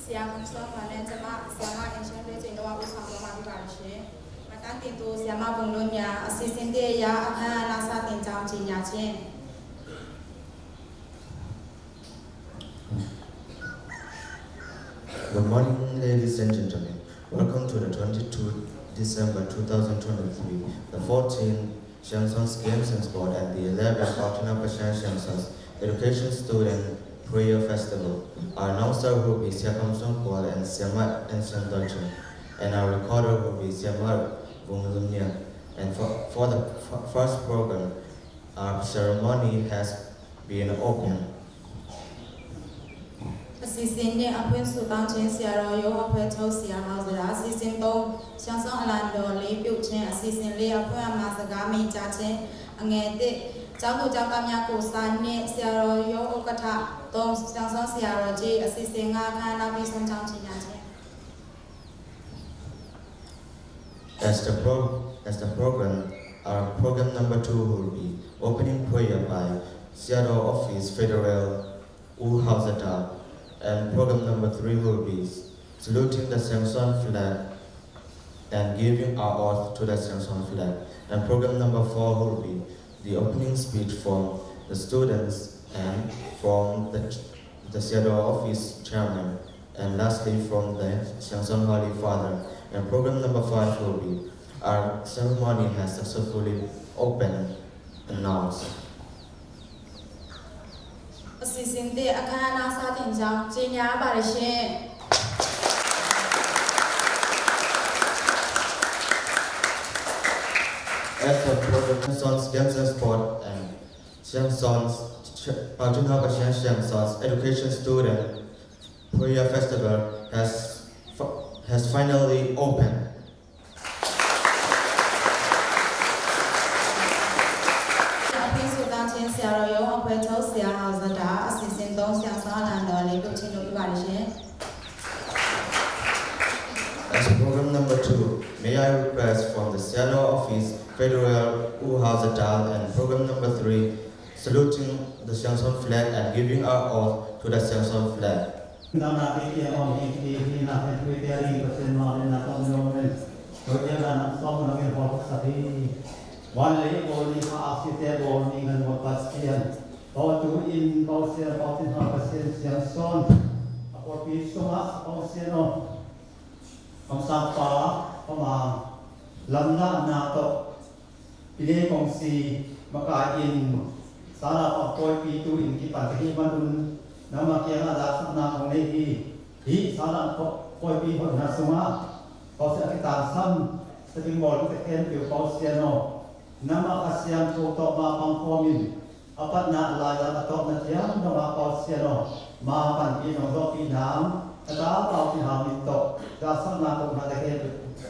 Siya kung sa kanan sama siya ma insya Allah jadi nawa usah lama di barishe. Matan tintu siya ma bunglunya asisinde ya akan nasa tinjam cinya cien. Good morning, ladies and gentlemen. Welcome to the 22 December 2023, the 14th Shansons Games and Sport and the 11th Fortuna Pashan Shansons Education Student Prayer Festival. Our announcer will be Siakam Songkwal and Siamat and Sandolchan, and our recorder will be Siamat Vunglunya. And for the first program, our ceremony has been opened. Assisinde apun sultan chen siaro yo apun chau siaro zara assistin to Shansong alando le piu chen assistin le apun amasaga mi cha chen angete Jago jagamnya kosan ne siaro yo okata tom Shansong siaro je assistin nga kana bi sanjang chinya chen. As the program, our program number 2 will be opening prayer by Seattle Office Federal U Hausata, and program number 3 will be saluting the Samson flag and giving our oath to the Samson flag, and program number 4 will be the opening speech from the students and from the Seattle Office chairman, and lastly from the Samson Holy Father. And program number 5 will be our ceremony has successfully opened announced. Assisinde akan nasa tinjam cinya barishe. As for Shansons Games and Sport and Shansons Fortuna Pashan Shansons Education Student Prayer Festival has finally opened. As program number 2, may I request from the Seattle Office Federal U Hausata, and program number 3, saluting the Samson flag and giving our oath to the Samson flag. Ông Sapa, ông Lam Na Nato, Pile Kong Si, Maka in Sara Pakoi Pitu in Kipati Madun, Namakia Lasana Kong Lehi, He Sara Pakoi Pitu Nasuma, Pausiakita Sam, Stepping Ball with the end to Pausiano, Namakasian Totoma Pangkomin, Apat Na Laya Atok Natiam, Nama Pausiano, Mahapan Pino Doki Nam. Đã vào thì họ mình tộc ra sắp là cùng là cái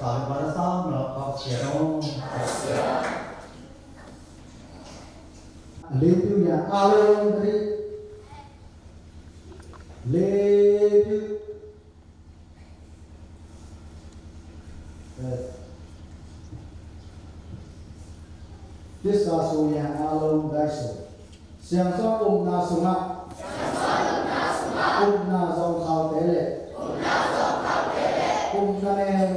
phải và nó xong là học sẽ đâu lên tiêu nhà alo đi lên tiêu this là số nhà alo đại số xem số na số na na dòng khảo tế lệ na nè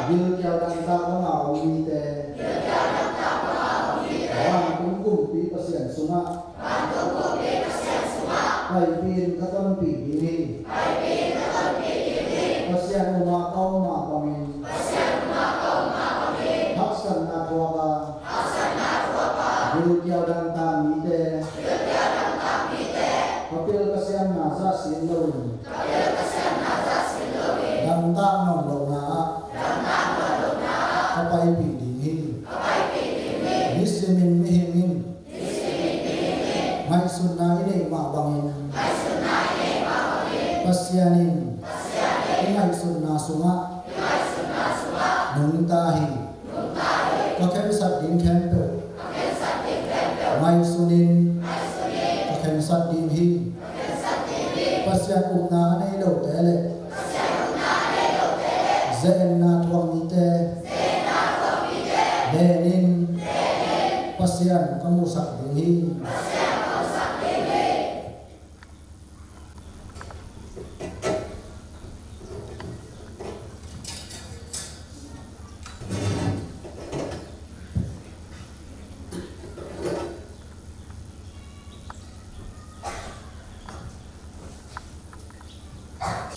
dư kéo đăng ta có nào uy tê hoàng cũng cùng bí bác sĩ sung á bảy viên các con bị đi bác sĩ mà câu mà bằng mình hấp dẫn na thua ba dư kéo đăng ta mỹ tê Kapil kasihan nasa sinlawin. Damdam ng lona. Kapay pindihin. Nisimin mihimin. May sunahin ay mabangin. Pasyanin. May sunasunga. Nungtahi. Kakemsat din kempe. May sunin. Kakemsat din hi. Pasyan umna na ilaw tele. Zen na tuwang mite. Lenin. Pasyan kamusak din hi.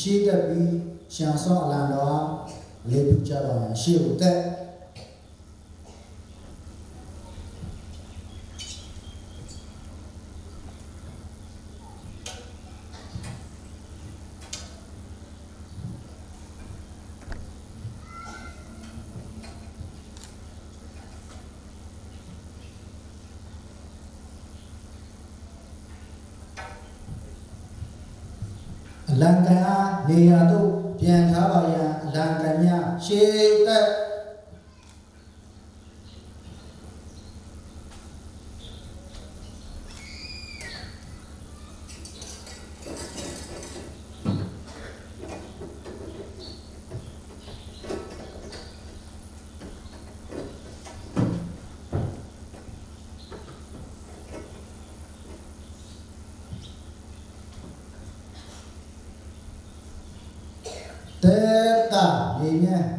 ရှိတက်ပြီးရှမ်းစောအလန်တော်လေးပြုကြပါမယ်ရှေ့ကိုတက်အလံကန်အားနေရာသို့ပြန်ထားပါရန်အလံကန်များရှေ့တက် Tết tả gì nha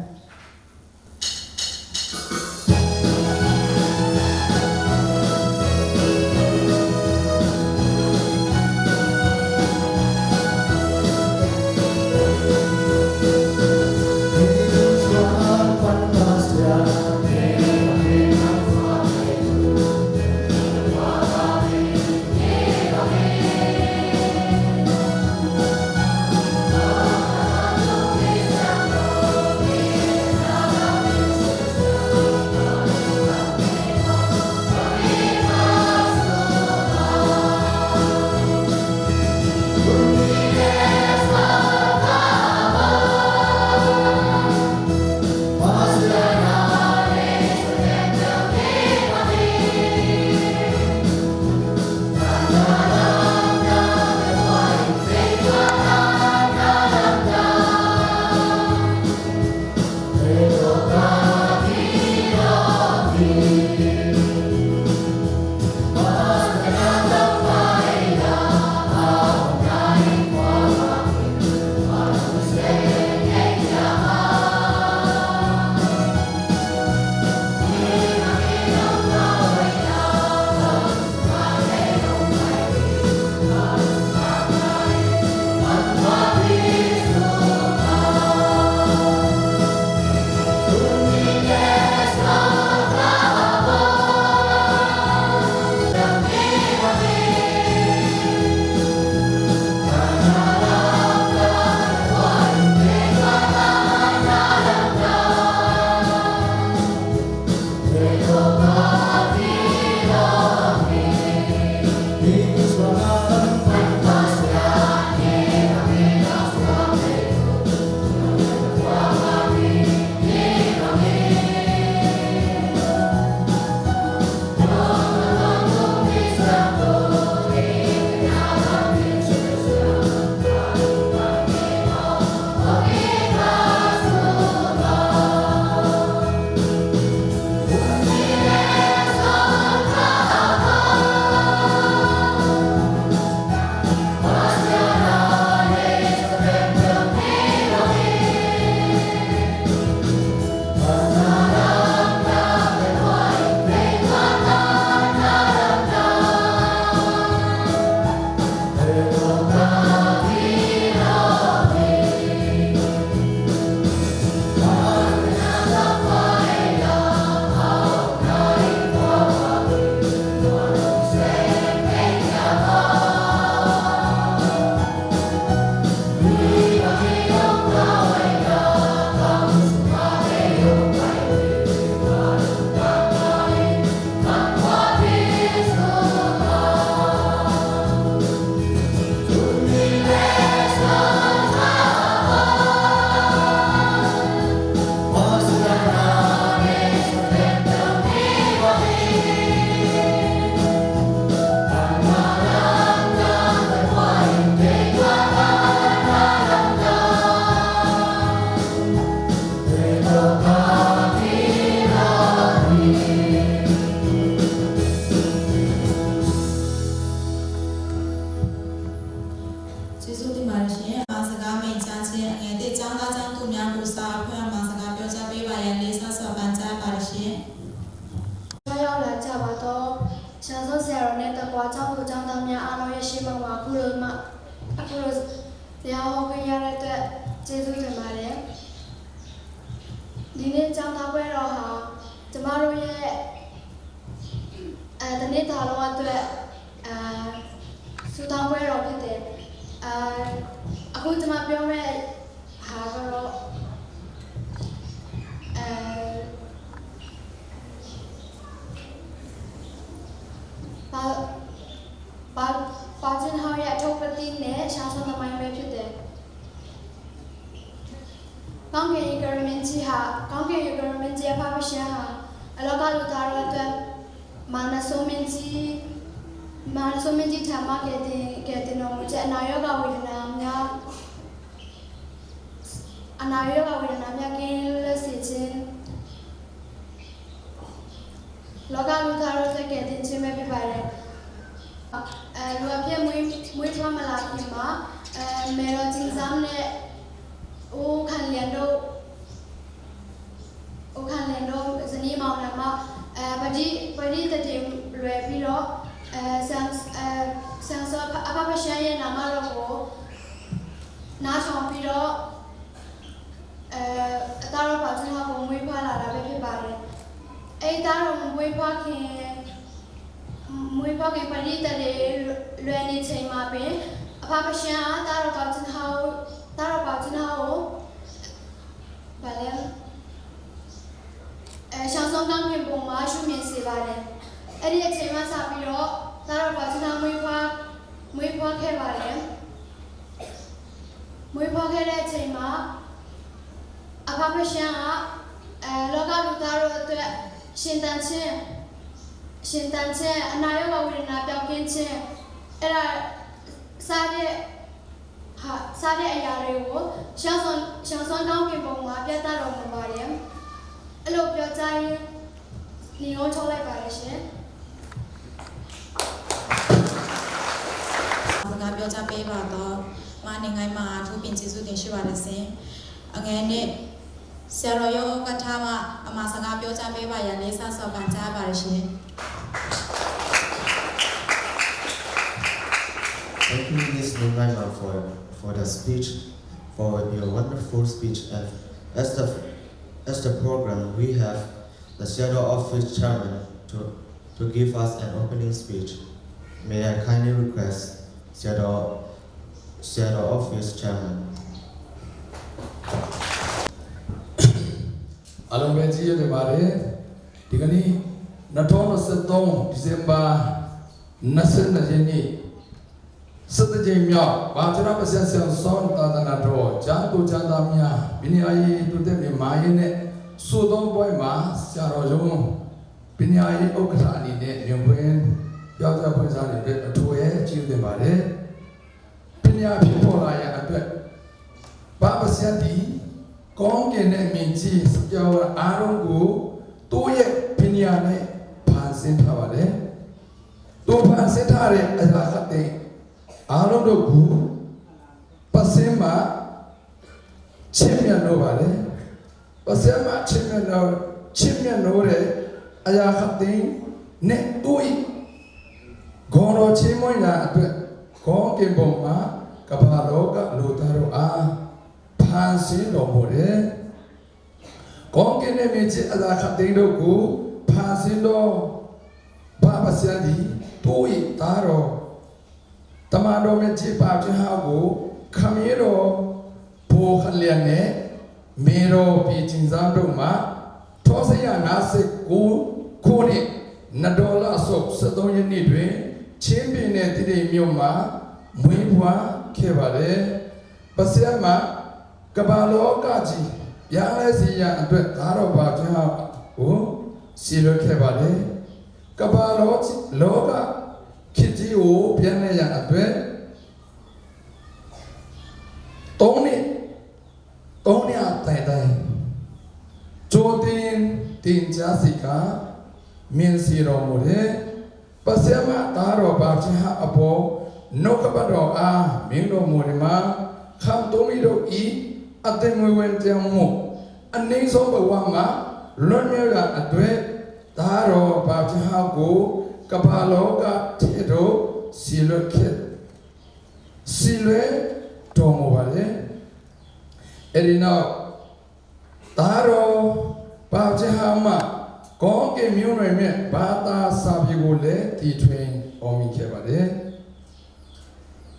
Aku harus ya hobi ya ကျေးဇူးတင်ပါတယ်ဒီနေ့ကျောင်းသားပွဲတော်ဟာကျမတို့ရဲ့တနေ့တာလုံးအတွက်စူတောင်းပွဲတော်ဖြစ်တယ်အခုကျမပြောမဲ့ဟာကတော့ပါဂျင်ဟောရဲ့အထုပ်ပတိနဲ့ရှားဆုံးသမိုင်းပဲဖြစ်တယ်ကောင်းကင်ဂရမင်းကြီးဟာကောင်းကင်ဂရမင်းကြီးအဖဖရှာဟာအလောကလူသားတို့အတွက်မာနဆိုမင်းကြီးထမခဲ့တဲ့တော်မူချက်အနာရောဂါဝေဒနာများကင်းလက်စေခြင်းလောကလူသားတို့ကဲ့တင်ခြင်းပဲဖြစ်ပါတယ်လူအဖြစ်မွေးထွားမလာခင်မှာမေရောချင်းစမ်းနဲ့ဦးခန်လန်တို့ဇနီးမောင်နှမပတိတတိလွယ်ပြီးတော့ဆန်စောအပပရှန်ရဲ့နာမတော်ကိုနားထောင်ပြီးတော့အသားတော်ပါချင်းဟာကိုမွေးဖွားလာတာပဲဖြစ်ပါတယ်အဲ့သားတော်မွေးဖွားခင်ပရိသတ်တွေလွယ်နေချိန်မှာပင်အဖပရှန်အားသားတော်ပါချင်းဟာကိုဗာလဲရှောင်းဆောင်ကောင်းပြင်ပုံမှာရှုမြင်စေပါတယ်အဲ့ဒီအချိန်မှစပြီးတော့သားတော်ပါချင်းဟာမွေးဖွားခဲ့ပါတယ်မွေးဖွားခဲ့တဲ့အချိန်မှာအဖပရှန်ကလောကလူသားတို့အတွက်ရှင်တန်ခြင်းအနာရောဂါဝေဒနာပျောက်ကင်းခြင်းအဲ့ဒါစားတဲ့အရာတွေကိုရှောင်းစွန်ကောင်းကင်ပုံမှာပြသတော်မူပါတယ်အဲ့လိုပြောကြရင်ညီငုံထုတ်လိုက်ပါတယ်ရှင်စကားပြောကြပေးပါတော့မနိုင်ငံမှာထိုးပြင်ကျေးဇူးတင်ရှိပါတယ်ရှင်အငယ်နဲ့ဆရာတော်ရောကထားမှာအမစကားပြောကြပေးပါရန်လေးဆဆော့ပန်ကြားပါတယ်ရှင်Thank you, Ms. Nungaima, for the speech, for your wonderful speech. And as the program, we have the Shadow Office Chairman to give us an opening speech. May I kindly request Shadow Office Chairman. အားလုံးပဲကြည့်ရတယ်ပါတယ်ဒီကနေ့2023ဒီဇင်ဘာ22ရက်နေ့17ကြိမ်မြောက်ဘာသာပစံဆန်ဆောင်သာသနာတော်ဂျာကိုချမ်းသာများဘိညာယီတုတဲ့မြန်မာရေးနဲ့စုသုံးပွဲမှာဆရာတော်ရုံးဘိညာယီဥက္ကဋ္ဌအနေနဲ့ညွှန်ပွင့်ပြောကြားဖွင့်စားနေတဲ့အထူးရဲ့ကြည့်တင်ပါတယ်ဘိညာဖြစ်ပေါ်လာရအတွက်ဘာပစံဒီကောင်းကင်နဲ့မြင့်ကြီးကြောင်းအားလုံးကိုတိုးရဲ့ပညာနဲ့ဖန်ဆင်းထားပါတယ်။တိုးဖန်ဆင်းထားတဲ့အရာတဲ့အားလုံးတို့ကိုပစင်မှာချင်းမြတ်လို့ပါတယ်။ပစင်မှာချင်းမြတ်လို့တဲ့အရာတဲ့နဲ့တိုးဤဂေါတော်ချင်းမွေးလာအတွက်ကောင်းကင်ဘုံမှာကဘာလောကလူသားတို့အားဖန်ဆင်းတော်မူတယ်။ကောင်းကင်နဲ့မြင့်ကြီးအရာခတ်တဲ့တို့ကိုဖန်ဆင်းတော်ဘာပစံဒီတိုးဤသားတော်တမန်တော်မြတ်ကြီးပါခြင်းဟာကိုခမည်းတော်ဘောခလျက်နဲ့မေတော်ပြည်ချင်းစားတို့မှာထောစရ59ခုနှစ်နဒေါ်လာဆော့73ရက်နေ့တွင်ချင်းပင်နဲ့တည်မြို့မှာမွေးဖွားခဲ့ပါတယ်။ပစံမှာကဘာလောကကြီးရလဲစီရန်အတွက်သားတော်ပါခြင်းကိုစီလွတ်ခဲ့ပါလေကဘာလောကခေတ်ကြီးကိုပြန်လဲရန်အတွက်3နှစ်တိုင်ကြိုတင်ကြားစီကမြင်စီတော်မူတဲ့ပစမသားတော်ပါခြင်းအပေါ်နှုတ်ကပတ်တော်အားမင်းတော်မူဒီမှာခံတော်မီတို့ဤအသက်မွေးဝမ်းကြောင်းမှုအနေဆုံးဘဝမှာလွန်မြောက်ရာအတွက်သားတော်ဘာဖြစ်ဟောက်ကိုကမ္ဘာလောကထေတို့စီလွဲတော်မူပါလေ Erino Taro Pajahama Konke Munime Bata Sabigule T-Train Omi Kebade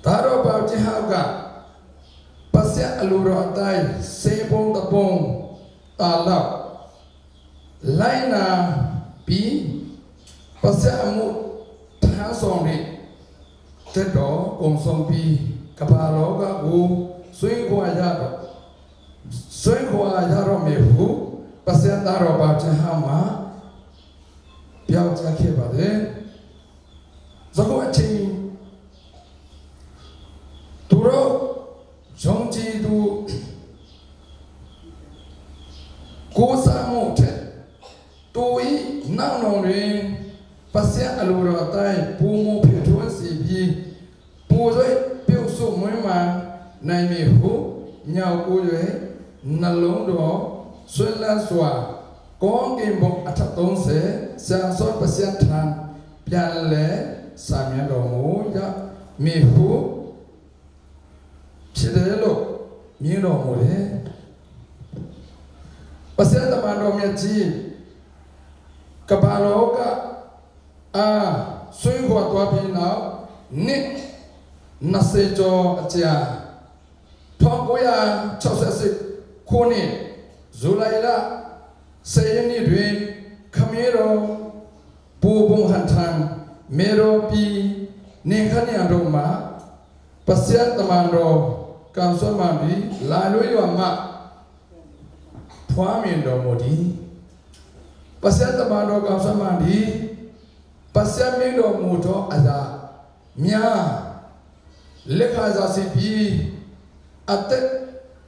Taro Pajahaga Pasya Alura Atai Sebong Tapong Tala Laina P Pasya Amu Tasongri Tedo Komsompi Kapaloga Gu Swingwa Yaro Mehu Pasya Taro Pajahama Piao Jakebade Zago Achi Turo Jongji Du Gosamu Te Tui Nanong Pasya Alura Tai Pumu Pituan Sibi Puzoi Piusu Muima Naimihu Nyao Kuyue Nalondo Suela Swa Kong Gimbong Atatong Se Sanson Pasya Tan Pianle Samyan Domu Ya Mihu Chidelo Mino Mure Pasya Tamando Miaji Kapaloka Swing what wapi now, Nick Nasejo Atia Tongoya Chosesi Kuni Zulaila Sayani Dwin Kamero Bubung Hantan Mero Pi Ninkani Roma Pasya Tamando Kansomandi Lalu Yama Puamindo Modi Pasya Tamando Kansomandi Pasya Mindo Muto Ada Mia Lekaza Sipi Ate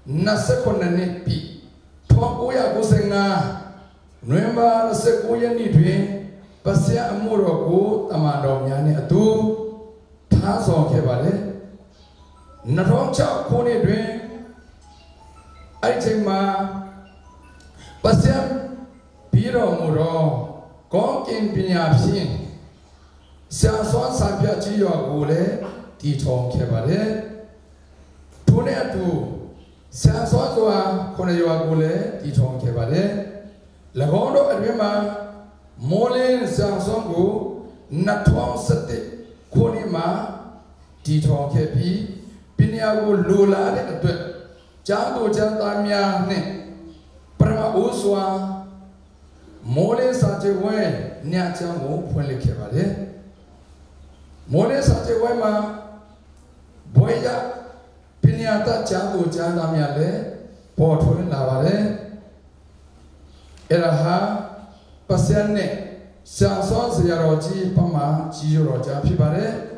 Nasekonani Pi Tonguya Gusenga Nuemba Nasekuya Nidwe Pasya Amuro Tamando Miani Atu Tazo Kebale Natong Chao Kuni Dwe Aitima Pasya Piro Muro Konkin Pinyapsin Sanson Sampia Chiyo Gule Titong Kebale Tunetu Sanson Zua Konewa Gule Titong Kebale Lagondo Adwema Molin Sanson Gu Natong Sati Kunima Titong Kepi Pinyagu Lula de Adwe Jango Jantamia Ne Prama Uswa Molin Sajewe Nyachamu Pwele Kebale Mole Sache Waima Boya Pinyata Changu Chandamiale Portfolio Lavale Eraha Pasiane Sanson Siaroji Pama Chiroja Pibare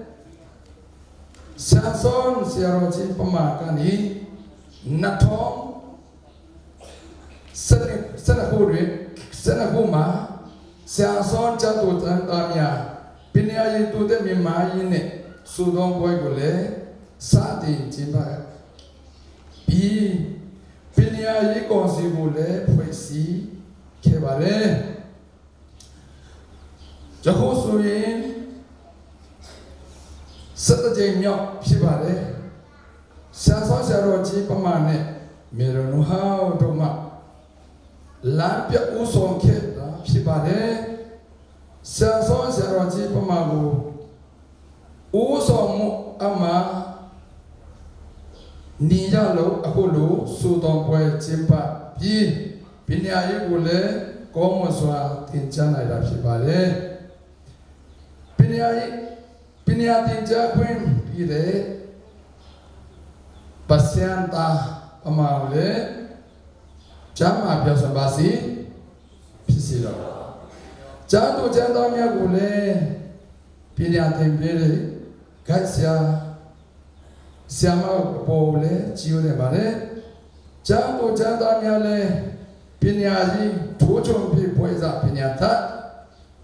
Sanson Siaroji Pama Kani Natong Senahuma Sanson Changu Chandamia Pinya itu de mimai ne sudong boy gule sati jimba bi pinya yi konsi gule puisi kebale jaho suyin sataje myo phibale sanso saroji pamane meronu hao doma lapya usong khe phibale Sanson Saroji Pamago Usomu Ama Niyalo Akulu Sudon Boy Chimpa Pi Pinyayi Gule Komoswa Tinchana Rapibale Pinyatinja Queen Pide Pasyanta Pamaule Jama Piasambasi Pisilo Janto Jandamia Gule Pinyatin Bili Gaisia Siama Bole Giule Mare Janto Jandamia Le Pinyaji Tuchum Pi Poisa Pinyata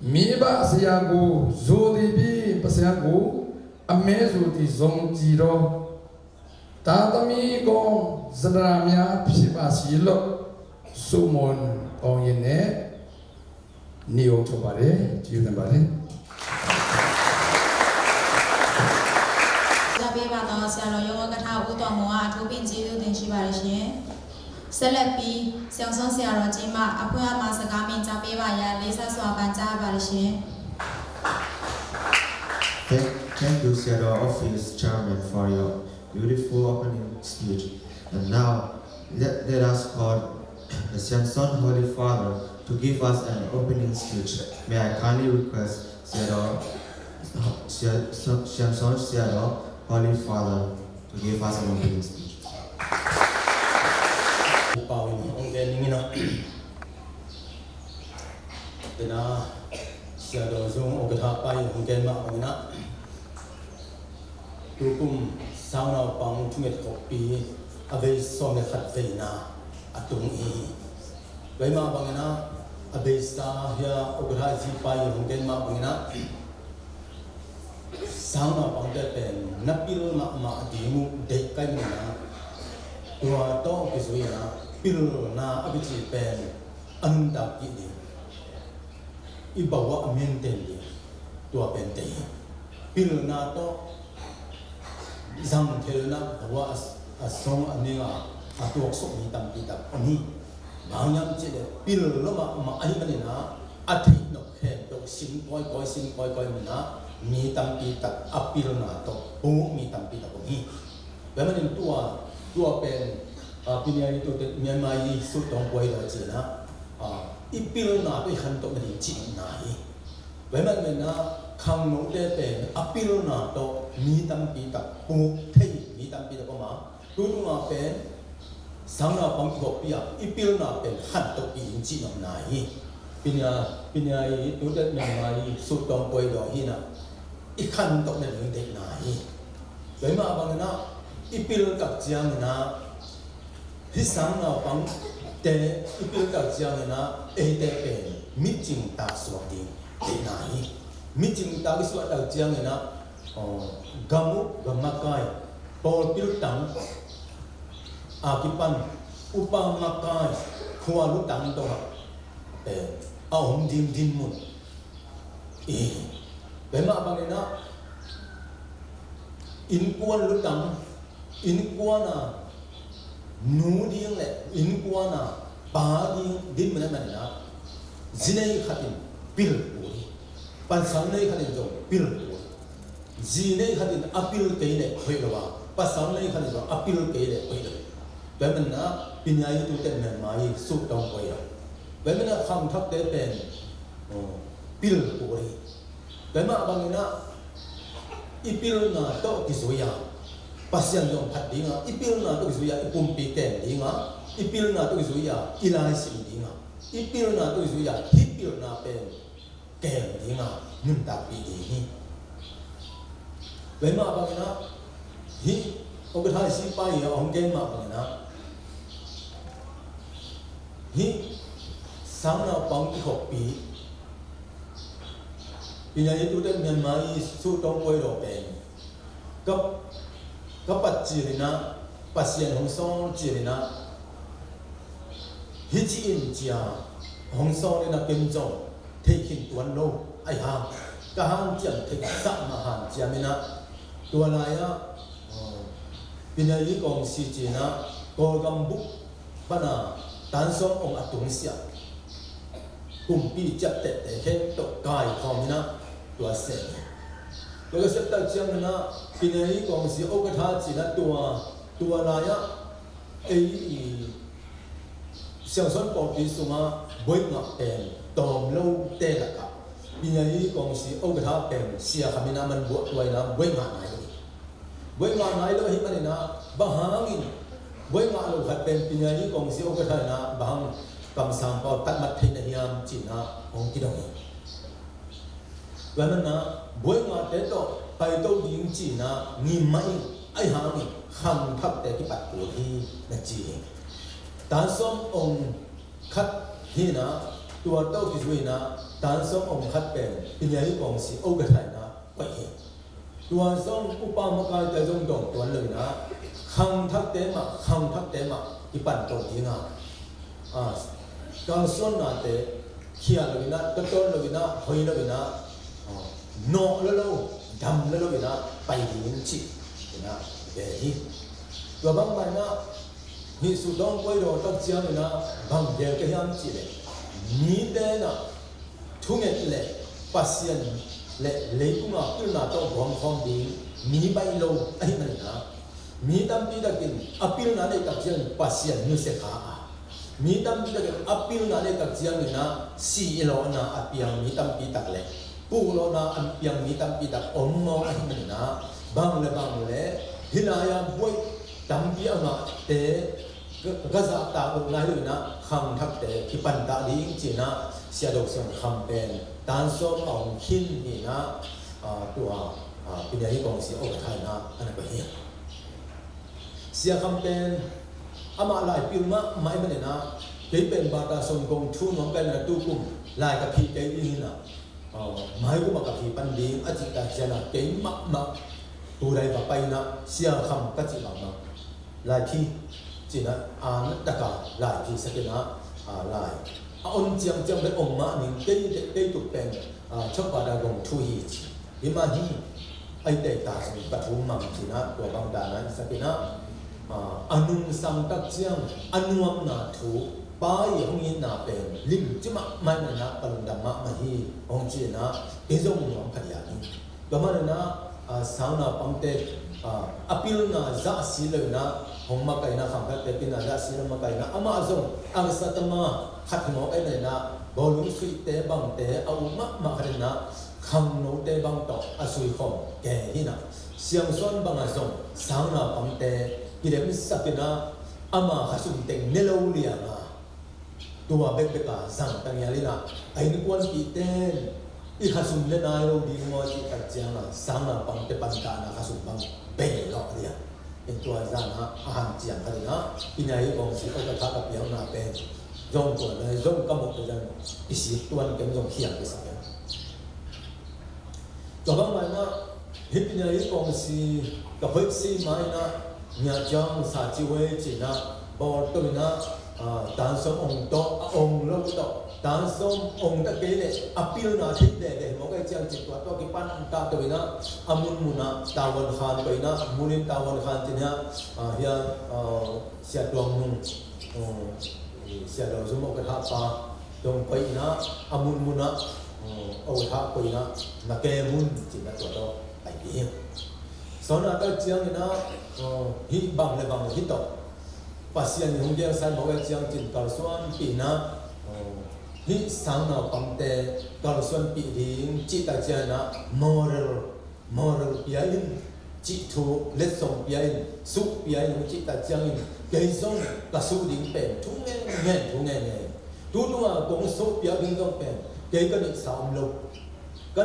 Miba Siagu Zudi Bi Pasiagu Amezu di Zong Jiro Tatami Gong Zadramia Piba Silo Sumon Ongine Neo Chobare, Junabare. Jabi Bato, Salo Yoga Tau Tomoa, Tubin Jiu, then Shibarishin. ဆက်လက်ပြီးဆောင်းဆရာတော်ကြီးမှအဖွင့်အမှာစကားမိန့်ကြားပေးပါရန်လေးစားစွာပန်ကြားပါရှင် Thank you, Seattle Office Chairman, for your beautiful opening speech. And now, let us call the Samson Holy Father to give us an opening speech. May I kindly request Samson Seattle Holy Father to give us an opening speech. Tukum sang nào bằng chung nghệ copy ave som nghệ khát về na atung i vậy mà bằng na ave sa ya okra ji pai hong gen ma bằng na sang nào bằng cái pen napil ma di mu de kai mu na tua to cái gì na pil na ave ji pen an ta ki ni i bawa amen ten ni tua pen te pil na to Zang theo na wa song ani a tuok sok ni tam pi tak ani bang yam che de pil lo ma ai mani na a thei no khe to sim koi na mi tam pi tak a pil na to bu mi tam pi tak ni ba man tua pen pinyai to te Myanmar yi su tong koi la che na i pil na to khan to ni chi na hi ba man na khang no de pen a pil na to mi tam pi tak bu thei mi tam pi tak ma tu ma pen sang na pang ko pi a i pil na pen khan to pi chi na na hi pinya yi tu de Myanmar yi su tong koi do hi na i khan to na ni de na hi bai ma bang na i pil kap chiang na hi sang na pang te i pil kap chiang na e de pen mi ching ta so di de na hi meeting tagi suat dah jiang na gamu gamakai pol pil tang akipan upa makai khua lu tang to hom din mun bema bang na in kuan lu tang in kuana nu ding le in kuana pa ding din man na zinai khatin pil pan sang nei khanin jo pil ji nei khanin apil ke ne khoi lawa pa sang nei khanin jo apil ke ne khoi la ba man na pinyai tu ten man mai su tong koi la ba man na kham thak te pen pil ko ri ba ma bang na ipil na to ki soya pasyan jong phat dinga ipil na to ki soya ipum pi ten dinga ipil na to ki soya ilai sim dinga ipil na to ki soya hipil na pen kèm đi mà nhưng ta bị đi vậy mà bằng nó hi ông cái thái sĩ bay ở ông kèm mà bằng nó hi sáng nào bằng cái hộp bị bây giờ tôi đến miền Mái su trong quay đồ bền cấp bắt chỉ là bắt xiên hồng song chỉ là hi chỉ in chia hồng song là kim trọng thấy hình tuấn lô ai hàng cả hàng chẳng thấy sẵn mà hàng chia mình á tua này á bây giờ ý còn xí chỉ na có gam bút bắt na tan sống ông tung xia cùng bị chặt tệ thêm tộc cài không mình á tua xe rồi cái sắp tới chẳng na bây giờ ý còn xí ông cái thà chỉ là tua này á ấy sáng sớm bỏ đi xuống á bơi ngập đèn tòm lâu tê là cả bây giờ ý còn si ô cái tháp bèn xia khăm na mình buộc quay na quay ngã này lo hi mình na bang hangin quay ngã lo khát bèn bây giờ ý còn si ô cái tháp na bang cầm sang bao tắt mặt thấy na hiam chỉ na ông kia đâu vậy mình na quay ngã thế to phải to điểm chỉ na nghìn mấy ai hangin khăm thắp để cái bát của hi là chỉ tan som ông khát hi na tua tao cái gì na tan som ông khát bền bây giờ còn si ô cái thải na vậy tua som upa makai ta trong đồng tuan lời na khang thắc tế mà cái bản tổ tiếng càng xuân na tế kia lời na tất tôn lời na hơi lời na nọ lâu đầm lâu na bay đi chỉ na về hi tua băng bài na hi su dong koi ro tak chiang na bang de ke yam chi le ni de na thunget le pasien le leikuma pilna to bom khom ding mi bai lo ai man na mi tam pi da kin apil na le tak chiang pasien nu se kha a mi tam pi da kin apil na le tak chiang na si lo na apiang mi tam pi tak le pu lo na apiang mi tam pi tak om mo ai man na bang le hinaya boy tam pi anga te gaza ta ko ngai lu na kham thak te ki pan ta ding chi na sia dok sim kham pen tan so ong khin ni na tua pin ai kong si ok thai na ana ko hi sia kham pen ama lai pil ma mai ma na ke pen ba ta som kong thu no ka na tu kum lai ka phi ke ni na mai ko ma ka phi pan ding a chi ta sia na ke ma tu dai ba pai na sia kham ka chi ba ma lai thi chỉ là tất cả lại thì sẽ cái nó lại ông chiang với ông mà những cái tục bền chấp vào đại gồm thu hi thì mà hi ai để ta sẽ bắt hùng mầm chỉ là của bang đà này sẽ cái nó anung sang tác chiang anuam na thu bai hong yin na bền lim chứ mà mai na bằng đam mà hi ông chỉ là cái dòng nhóm khởi hành cái mà na sáng nào bằng tết apil na za si le na hong ma kai na kham ka te pin na za si ma kai na ama zong ang satama khat mo ai le na bolung sui te bang te au ma kha na kham no te bang to asui khom ke hi na siang son bang a zong sang na pam te kilem sapina ama hasum teng nelo lia na tua bek beka sang tang ya lina ai ni kwan pi ten i hasum le na lo di mo chi ka chiang na sang na pam te pan ta na hasum bang be lo lia in tua za na a han chiang ka na pinai bong si ka tha ka piang na pe zong ko le zong ka mo ka i si tuan kem zong hiang ke sa ke to bang ma na hi pinai bong si ka phoi si mai na nya jang sa chi we chi na bo to na dan som ong to ong lo to dan som ong ta ke le apil na thit de mo ka chiang chi to ki pan ta to na amun muna tawon khan ko na munin tawon khan tin ya ya sia tuang nung sia lo zum mo ka tha pa dong pai na amun muna o tha ko na ke mun chi na to ai ki so na ta chiang na hi bang le bang hi to pasien hong dia sai mo ka chiang chin kal suan pi na hi sang na pam te kal suan pi ding chi ta chia na moral pia in chi thu let song pia in su pia in chi ta chiang in ke song ka su ding pen thu nge tu a kong su pia ding dong pen ke ka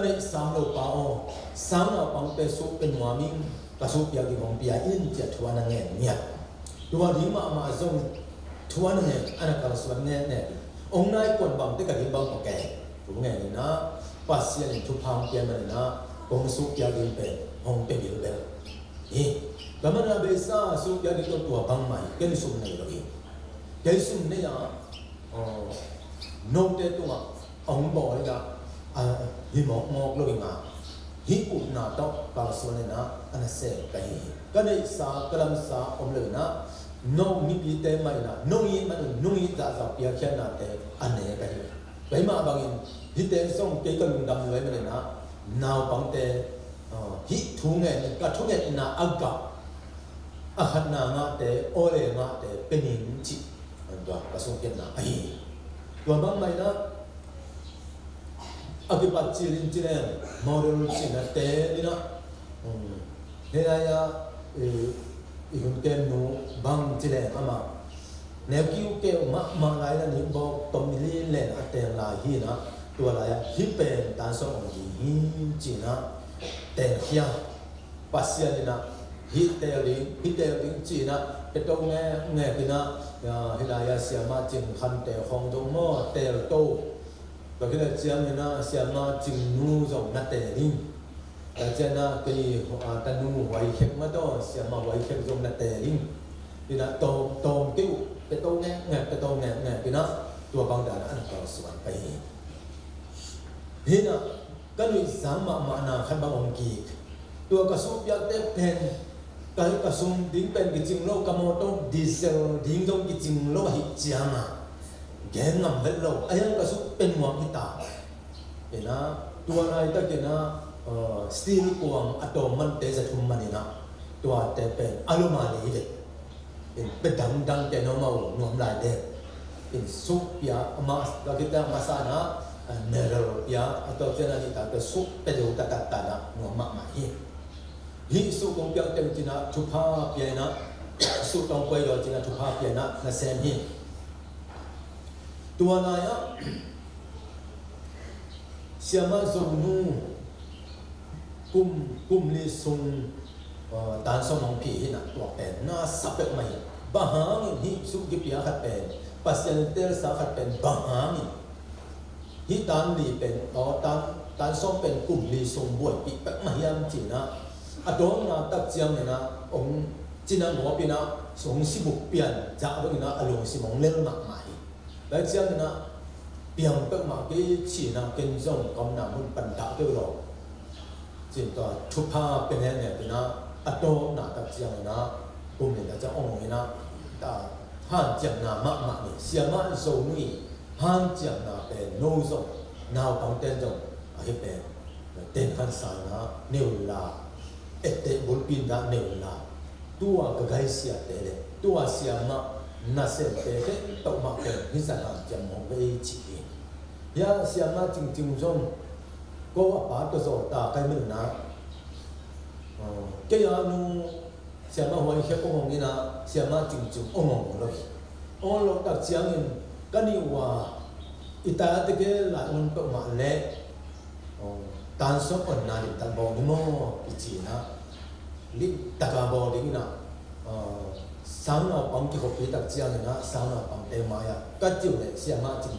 ni sam lo pa o sang na pam te su pen ma ming ka su pia ding hong pia in chi thu na nge nya tua di ma zong thuan ne ana kal suan ne ông nai kon bang te ka hi bang ko ke tu nge ni na pasien thu phang pia ma na kong su pia ding pe hong pe bil bel ka ma na be sa su pia ding to tua bang mai ke ni sum nei lo ke sum ne ya no te tu ma ông bo ni ga hi mo lo nga hi u na to kal suan ne na ana se ka hi ka nei sa kalam sa om le na no mi pi te mai na no yin ma no yin za pia khan na te ane ka hi bai ma bang in hi te song ke ka lung dam le ma na naw bang te hi thu nge ka thu nge na aga a khan na nga te ole nga te penin chi an do ka song ken na ai do bang mai na agi pa chi lin chi le model chi na te ni na he ya ihun ken no bang chile ama ne kiu ke ma lai la ni bo tom ni le aten la hi na tua la ya hi pen tan so ong hi chi na te hia pasia ni na hi te li chi na pe to nge ki na hi la ya sia ma chin khan te khong dong mo te to ba ki la chiam ni na sia ma chin nu zong na te ni ta na cái ta nu hoài khép mà đó xem mà hoài khép dùng là tệ đi thì là tôm kêu cái tôm nghe cái tôm nghe cái nó tua băng đàn ăn vào sườn bay thì là cái người sáng mà na khai băng ông kỳ tua cái số biếc tép pen cái sung đỉnh bên cái chừng lâu cam mô tô diesel đỉnh trong cái chừng lâu hít giang à ghé ngầm vết lâu ấy cái sung bên ngoài cái tàu cái na tua này ta cái na steel quang atom man te za thum mani na tua te pen aluma le de bên đằng cái nó màu nuông lại de in sup ya ama kita masana mineral ya atau chana ni ta sup pe do ta na nuông mak ma hi su kong piang tem china thupa pia na su tong koi do china thupa pia na sem hi tua na ya siama zonu kum li sung dan som mong pi hi na tua pen na sapek mai bahang hi su ki pia khat pen pasien tel sa khat pen bahang hi dan li pen o dan som pen kum li sung buai pi pek mai yam china adon na tak chiang na ong china mo pi na song si buk pian ja do na along si mong lel mak mai ba chiang na piang pek ma ke chi na ken jong kom na mun pan da ke ro chin to thu pa pe ne pi na adon na tak chiang na kum ne da cha ong na ta han chiang na ma ni sia ma zo ni han chiang na pe no zo nào pang ten jong a he pe ten han sa na neu la ete bulpin da neula tua kagai sia tele tua sia ma na se te to ma ke hisa na jam mo ve chi ya sia ma ting zon ko apa to zo ta kai min na ke ya nu sia ma hoi he ong ni na sia ma ting ong lo on lo ta chiang in kani wa ita te ke la un to ma le tan so on na ni tan bo ni mo chi na li taka bo ding na sang na pang ki ko pi tak chiang na sang na pang te ma ya ka chiu le sia ma ching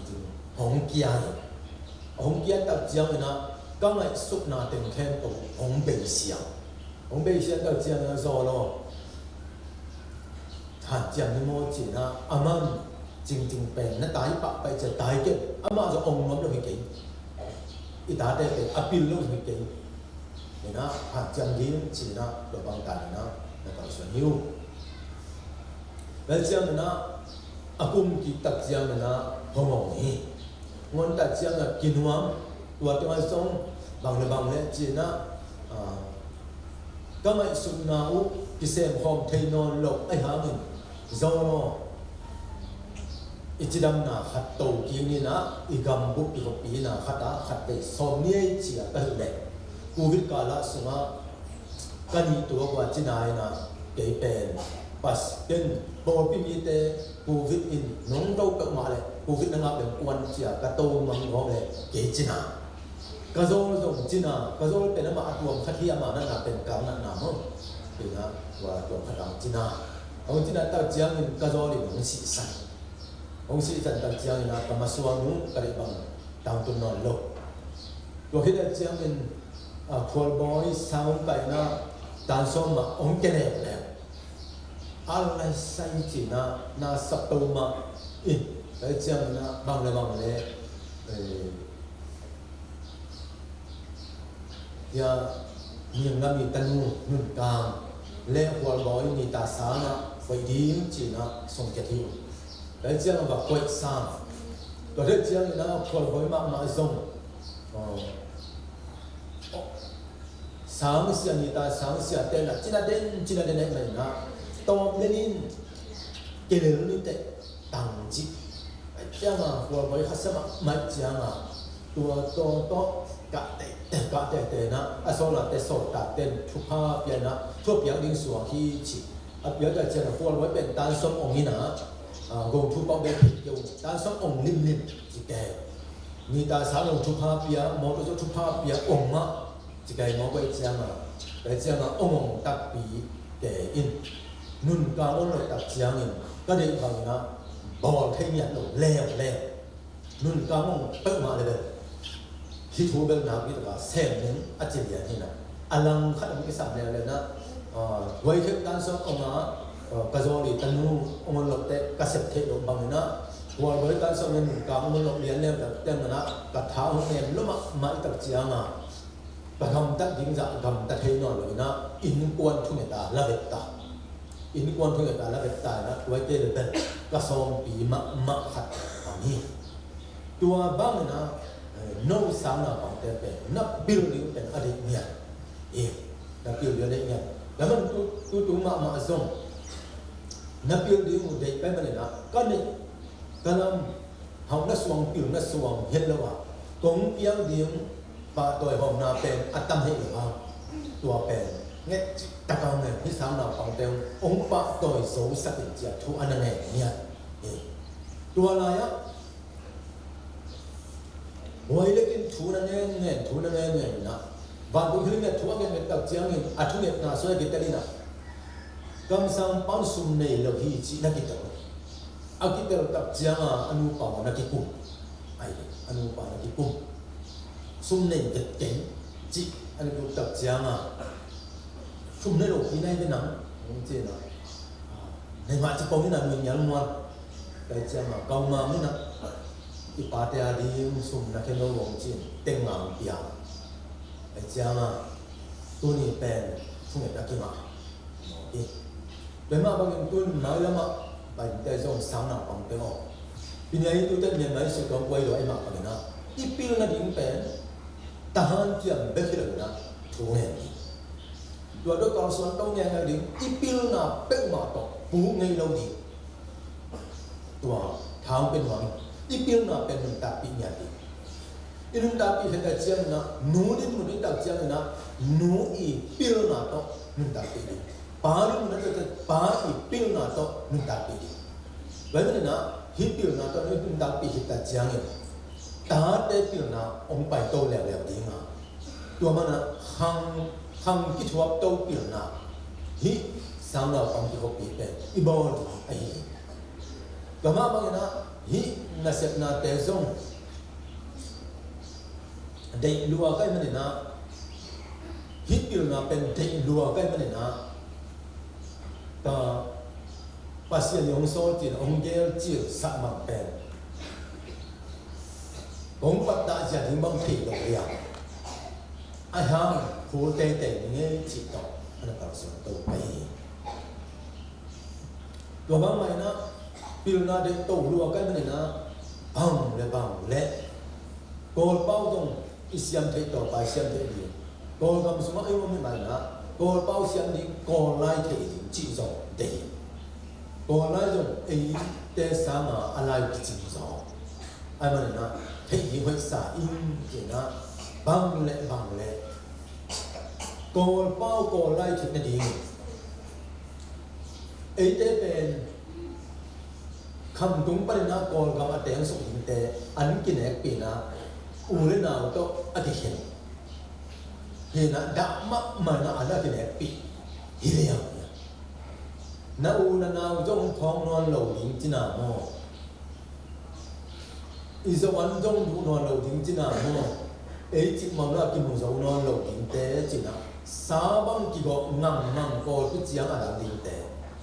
hong kia tak chiang na ka ngai sup na ten khen to hong bei sia tak chiang na zo lo han chiang ni mo chi na aman ching pen na tai pa pai cha tai ke ama zo ong ngom lo ke ita te apil lo ke na hạt chăm dính chỉ na đồ bằng tài na còn số nhiều bây giờ na akum ki tak jiang na homong hi ngon tak jiang na kinwam tua tua song bang le chỉ na ka mai sun na u ki sem hom thei non lo ai ha min zo no ichidam na khat to ki ni na igam bu pi ko pi na khata khat pe som ni chi ka le Covid kala sunga kani tua kwa chinai na kei pen pas ten bo pi mi te Covid in nong dau ka ma le Covid na nga ben kwan chia ka to mang ngo le ke china ka zo china ka zo pe na ma atuam khathi ama na pen kam na mo pe na wa to khatam china au china ta chiang in ka zo li nong si san ta chiang na ka ma suang nu ka le bang tang tu non lo to hit ta chiang in Paul boy sound by na dan som ma ong ke le Allah sai chi na sap to ma in cái chiang na bang le ya niềng na mi tanu nun kam le Paul boy ni ta sa na phải đi chi na song ke thi cái chiang va quậy sang to cái chiang na Paul boy ma zong sáng sia ni ta sáng sia tên là chỉ là tên này na to lên in cái lớn như thế tăng chi chăng à vừa mới phát sinh mấy chăng à to cả tệ na số là tệ số ta tên thuốc ha biển na thuốc biển linh suy khi chỉ biển cái chăng là vừa mới bên tan sống ông na gồm thuốc bao bên thịt dầu tan sống ông lim chỉ kề ni ta sáng gồm thuốc ha biển một số thuốc ha biển ông mà chỉ cái món cái chiang là ông đặc biệt để in nun cao ông lại đặc chiang in cái đấy bằng nó bỏ thay nhận đồ leo nun cao ông bất màเลยkhi thu bên nào biết là xem đến ắt chỉ là như này alang khát một cái sản này là nó với cái đan số ông nó cái do thì tanu ông lộc tệ cái sẹp thế đồ bằng nó và với đan số nên cao ông lộc liền lên là tên là nó cả tháo hôm nay lúc mà mãi đặc chiang à và gầm tắt dính dạ gầm tắt thấy nó rồi nó in quan thu người ta là việc ta in quan thu người ta là việc ta na quay cái được bên cái song bị mắc khát anh tua bang na no sang na bằng thế bên na building bên ở đây nhỉ na building đây nhỉ là mình tu mà xong na building một đây bên mình na cái này cái làm học nó xuống building nó xuống hết rồi cũng building và tôi hôm nào bên tâm hết rồi tua bên nghe tất cả ngườiที่สามเราฟังเต็มองค์ปะตัวโสสัตย์จะทุอันนั้นเนี่ยตัวอะไรอ่ะวันเล็กกินทุนั่นเนี่ยทุนั่นเนี่ยนะวันบุญเนี่ยทุอันเนี่ยตักเจียงเนี่ยอัทุเนี่ยน่าสวยกิตตินะกำสังปั้นสุนเนี่ยเราฮีจีนักกิตติอากิตติเราตักเจียงอนุปาวนักกิคุไอ้อนุปาวนักกิคุสุนเนี่ยเก่งจีอันนี้ตักเจียงซุ่มในโลกที่ไหนเป็นหนังผมเจนะในมาจะปองนี่นะมีอย่างมันแต่จะมาเกามาไม่นะอีปาเตียดีซุ่มนักเขียนโลกจีนเต็งงามเปียแต่จะมาตัวนี้เป็นทุกอย่างที่มาเป็นมาบางอย่างตัวน้อยแล้วมาไปแต่ส่งสามหนักของเต็งออกปีนี้ตัวเต็งยังไม่สุดก็ไว้ด้วยมาไปนะอีปีนั้นยิ่งเป็นทหารที่ยังเบ็ดเลยนะทุกอย่างตัวด้วยการส่วนต้องยังไงดิอีพิลน่ะเป็นมาต่อปูไงเราดิตัวทางเป็นหวังอีพิลน่ะเป็นหนึ่งตาปีเนี่ยดิอีหนึ่งตาปีเห็นแต่เจียงนะหนูนี่มันนี่ตาเจียงนะหนูอีพิลน่ะต่อหนึ่งตาปีดิป้านี่มันจะป้าอีพิลน่ะต่อหนึ่งตาปีดิไว้มันนะฮิพิลน่ะต่อหนึ่งตาปีเห็นแต่เจียงเนี่ยตาเด็กพิลน่ะองไปโตแล้วดีงาตัวมันนะทำกิจวัตรโตเปลี่ยนนะฮิสามเราฟังที่เขาปีเป็นอีบอลไอ้ก็มาบางนะฮิน่าเสพน่าเตะซงเด็กลัวกันมันนะฮิเปลี่ยนนะเป็นเด็กลัวกันมันนะก็ภาษาอย่างโซจินองเกลจิลสักมังเป็นองปัตตาจะถึงบางทีก็เรียกไอ้ห่างผู้เตะเนี่ยจิตตกอันนั้นก็ส่วนตัวไปตัวบางไม่นะพิลนาเด็กโตรัวกันมันนะบังเละโกลเป้าตรงอิสยามเทต่อไปเสียมเทดีโกลกำสมัยว่าไม่มานะโกลเป้าเสียมนี้โกลไล่เทจิตจงเดีโกลไล่จงไอ้เตะสามาอะไรจิตจงไอ้มันนะเทยิ่งไว้สาอินเจนะบังเละโกลเป้าโกลไล่ถึงนาทีไอ้เต้เป็นคำตุ้งปรินาโกลคำอัตยังสุขินเตอันกินแอกปีนะอูเรนาโตอธิเห็นเห็นนะดักมักมันนะอันนั้นกินแอกปีฮิเลียมนะอูนานาจงท้องนอนเหลาดิ้งจินาโมอีสวรรค์จงดูนอนเหลาดิ้งจินาโมไอ้จิตมันว่ากินหมูสาวนอนเหลาดิ้งเตจินะสาบังกิโกงังโกตุจียงอะไรดิ้งเต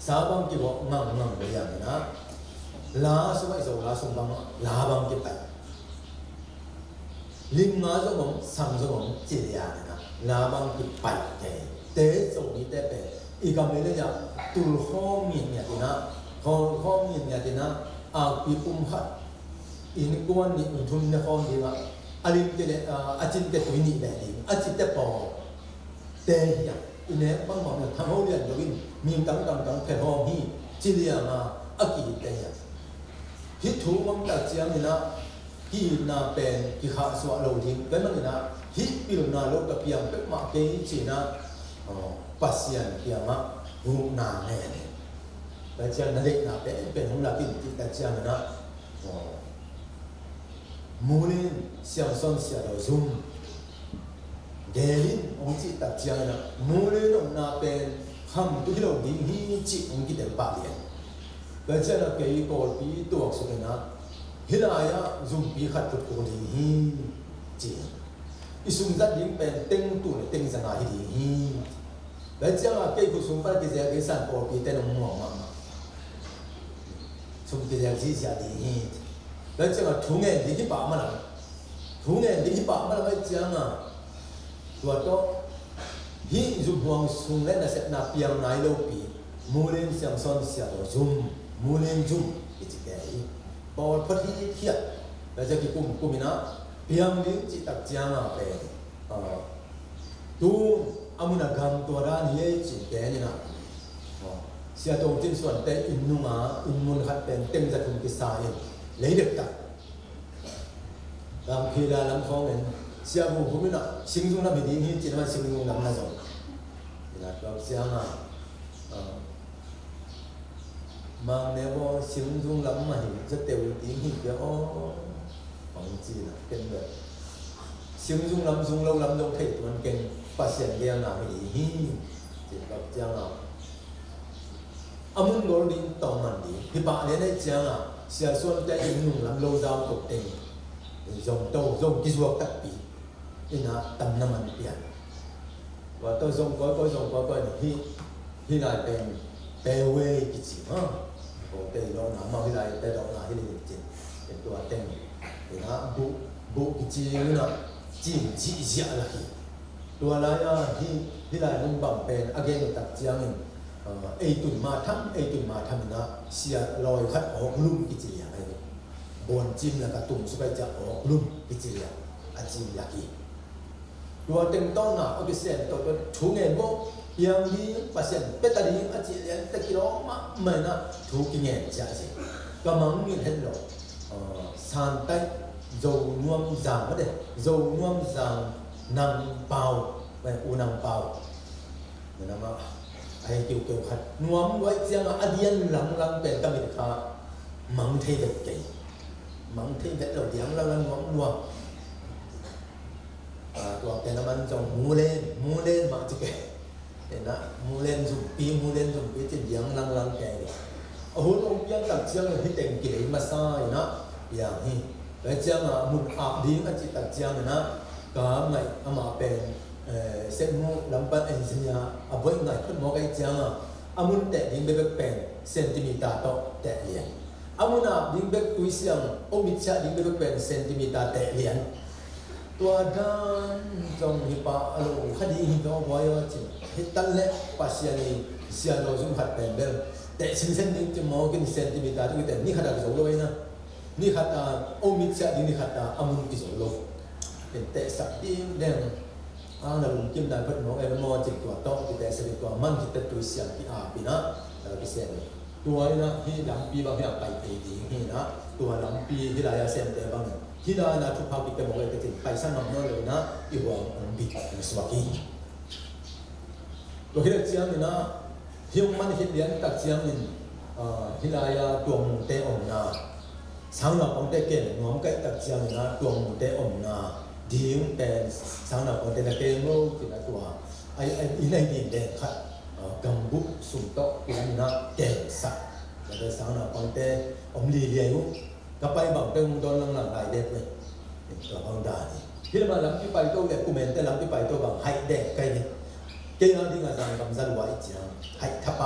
สาบังกิโกงังเรียนนะลาสมัยโซลาสมบังลาบังกิไปลิมมาสมองสังสมองจีเรียนะลาบังกิไปเตโซนี้เตเป็นอีกคำหนึ่งเนี่ยตุลข้อมีเนี่ยนะข้อมีเนี่ยนะอาปีปุ่มหัดอินกวนนี่อุ่นทุนเนี่ยข้อนี้ว่าอาลิมเตเนี่ยอาจินเตตุยนี่แบบนี้อาจินเตปอเตยอินเนี่ยบางคนเนี่ยทำเอาเรียนโดยมีตั้งแค่ห้องที่จีเรียมาอากิเตยฮิทูมังตัดเจียงนี่นะฮินาเป็นกิขาสวะโลดิงเป็นมันนี่นะฮิปิลนาโลกับเพียงเป็นมาเกยจีนะปัสยันเพียงมารูนาแน่แต่เจียงนั่นเองนะเป็นของเราที่ตัดเจียงนะมูลินเสียงส่งเสียเราซุ่มเกลินองค์จิตัดเจียงนะมูลินองค์นาเป็นคำที่เราดิ้งฮิจิองค์กิเดปาเลียนแต่เจ้าเราเกี่ยกอลปีตัวสุดนะฮิลายะซุมปีขัดตุกคนดีจีอิสุมจัดยิ่งเป็นเต็งตัวเต็งสนาฮิดีแต่เจ้าเราเกี่ยกุสุมปะกิเจกิสันกอลปีเต็งมัวมาซุมกิเจกิเสียดีแต่เจ้าเราทุ่งเงินดีที่ป่ามันทุ่งเงินดีที่ป่ามันไม่เจ้าตัวโตฮ hi zum huang sung le na set na piang nai lo pi mulen siang son sia lo zum mulen zum iti kai bawal phat hi khia la ja ki kumina piang din chi tak chiang a pe tu amuna gam to ra ni ye chi te ni na sia tong tin suan te in nu ma in mun khat pen tem za thum ki sa ye lấy được cả làm khi là làm phong nên sia bu bu mina sinh dung na bị đi hi chỉ là sinh dung làm na rồi là có sia mà mang nếu mà sinh dung lắm mà thì rất đều tiếng hi cái bằng gì là cái được sinh dung lâu lắm đâu thấy tuần kênh phát hiện đeo nào thì hi chỉ có sia mà amun gol din tong man di hi ba le nei chiang a sia suan te in nung lam lo dao to te zong to zong ki zuak tak pi ina tam na man pian wa to zong ko hi lai pen pe we ki chi ha o te lo na ma hi lai te do na hi ni chi te to ten ina bu ki chi na chi ja la hi to la ya hi lai nung bang pen again tak chiang in ai tuần ma thăm na sia loi khát ốc lum cái gì vậy buồn chim là cả tuần số bây giờ ốc lum cái gì vậy anh chim là gì đua từng ton nào ở cái sen tôi chú nghe bố yang đi phát hiện biết ta đi anh chị liền ta kia đó mà na chú kinh nghiệm chả gì có mắng như thế rồi san tay dầu nuông giàng cái đấy dầu nuông giàng năng bào vậy u năng bào người ta mà ai kêu khát nuông vậy chiang à adian lăng bền cam biệt khá mắng thế đẹp kỹ mắng thế đẹp đầu tiếng lăng nuông tuột cái nó ăn trong mua lên mà chứ kệ để nó mua lên dùng pi trên giếng lăng kệ hôn ông giang tập chiang là hết tiền kỹ mà sao nóอย่างนี้แล้วเจ้ามามุนอาบดิ้งอันจิตตัดเจ้าเนี่ยนะก็ไม่อามาเป็นเส้นมูลำปันเอ็นจิเนียอาไว้ไหนขึ้นมองไอ้เจ้าอามุนแต่ดิ้งเบ็กเป็นเซนติเมตรต่อแต่เหรียญอามุนอาบดิ้งเบ็กตุยเสียงโอมิชาดิ้งเบ็กเป็นเซนติเมตรแต่เหรียญตัวด้านจงหิปะอารมณ์คดีหิปะวายจิตหิตันเล็กปัสยานีเสียโลซุ่มขัดเป็นเบลแต่สิ่งเส้นดิ้งจะมองกันเซนติเมตรที่แต่นี่ขนาดจะโลยนะนี่ขัดตาโอมิชาดิ้งนี่ขัดตาอามุนกิโซโลเป็นแต่สักดิ้งเด่นเราลุงจิ้มได้เพิ่มมองไอ้มันมองจิตตัวโตที่แต่สิ่งตัวมันที่แต่ตัวเสียงที่อาปีนะแล้วก็เสียงตัวนี้นะที่ลำปีบางอย่างไปปีดีนี่นะตัวลำปีที่เราเสียงแต่บางที่เรานะทุกภาคที่เป็นมองไอ้ที่ไปสร้างมันเลยนะอีกว่ามันบิดมันสวัสดีตัวที่เราเสียงนี่นะที่มันเห็นเลี้ยงตัดเสียงนี่ที่เราตัวมุเตอมนาสาวนักองเตเก่งน้องไก่ตัดเสียงนี่นะตัวมุเตอมนาดิ้งเป็นสาวนักองเตนักเก่งโลที่นั่นตัวไอ้อินไอดีเด่นขัดกำบุกสุ่มโต๊ะที่นั่นนะเก่งสักแต่สาวนักองเตอมลีเลี้ยงก็ไปบอกเรื่องโดนหลังๆหลายเด็กเลยตัวบางด่านที่เราหลังที่ไปตัวเด็กกูเมนแต่หลังที่ไปตัวบางให้เด็กไกลเนี่ยเกี่ยวที่งานการกำจัดไว้จ้ะให้ทับไป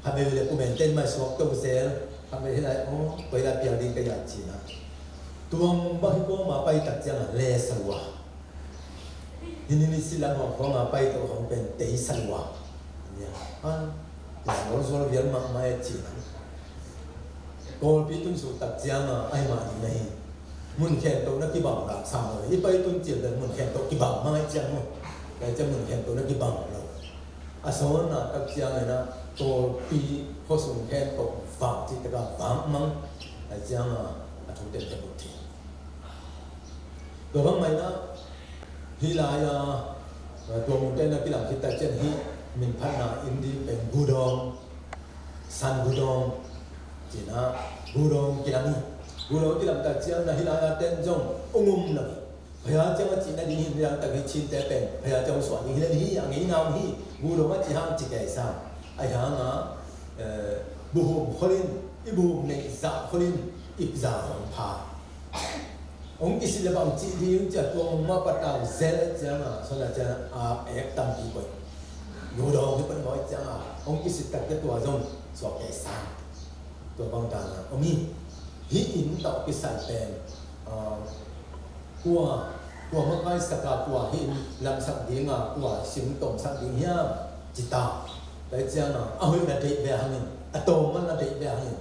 ทำไปเลยกูเมนเต้นมาสวกตัวเซลทำไปที่ไหนโอ้ไปได้เพียงดิ้งก็อยากจีนะตัวบางคนมาไปตัดจังเลสวะนี่สิลังของมาไปตัวของเป็นเตยสวะเนี่ยเราส่วนเรียนมาไม่จีนะก็ปีตุนสุตัดเจียงไอ้มาดีไหมมุนแขนตัวนักกีฬาหลักสามเลยอีไปตุนเจียงเลยมุนแขนตัวกีฬาไม่เจียงมั้งแต่จะมุนแขนตัวนักกีฬาเราอาสวรรค์ตัดเจียงเลยนะตัวปีพอสุนแขนตัวฝังจิตกับฝังมั้งไอ้เจียงถูกเต็มเต็มทีตัวบางไหมนะฮิลายาตัวมุนเต้นนักกีฬาคิดแต่เจนฮิมินพัฒนาอินดีเป็นบูดองซันบูดองจีน่าบูโรงกีฬามีบูโรงกีฬาตัดเชือกนะฮิลาเต้นจงองค์เลยพยาเจ้าจีน่าดีฮิลาตัดชิ้นแต่เป็นพยาเจ้าสวนฮิลาดีอย่างนี้น้ำฮีบูโรงจีห้างจีแก่ซ่าไอ้ห่างบูมคนลินอีบูมในจ่าคนลินอีจ่าของพาองค์กิสิเลบังจีดีจะตัวมาปัตตาเซลเจ้ามาส่วนจะเอกตั้งปีก่อนบูโรงที่เป็นน้อยเจ้าองค์กิสิตัดตัวจงสวกแก่ซ่าตัวบางด่านนะมีฮิอินต่อกิสันเป็นกัว ตัวเมื่อกี้สกัดตัวหินลำสักดิ่งตัวสิงตงสักดิ่งเฮียจิตตาแต่เจ้าน่ะเอาให้ระดับแบบนี้อะโตมันระดับแบบนี้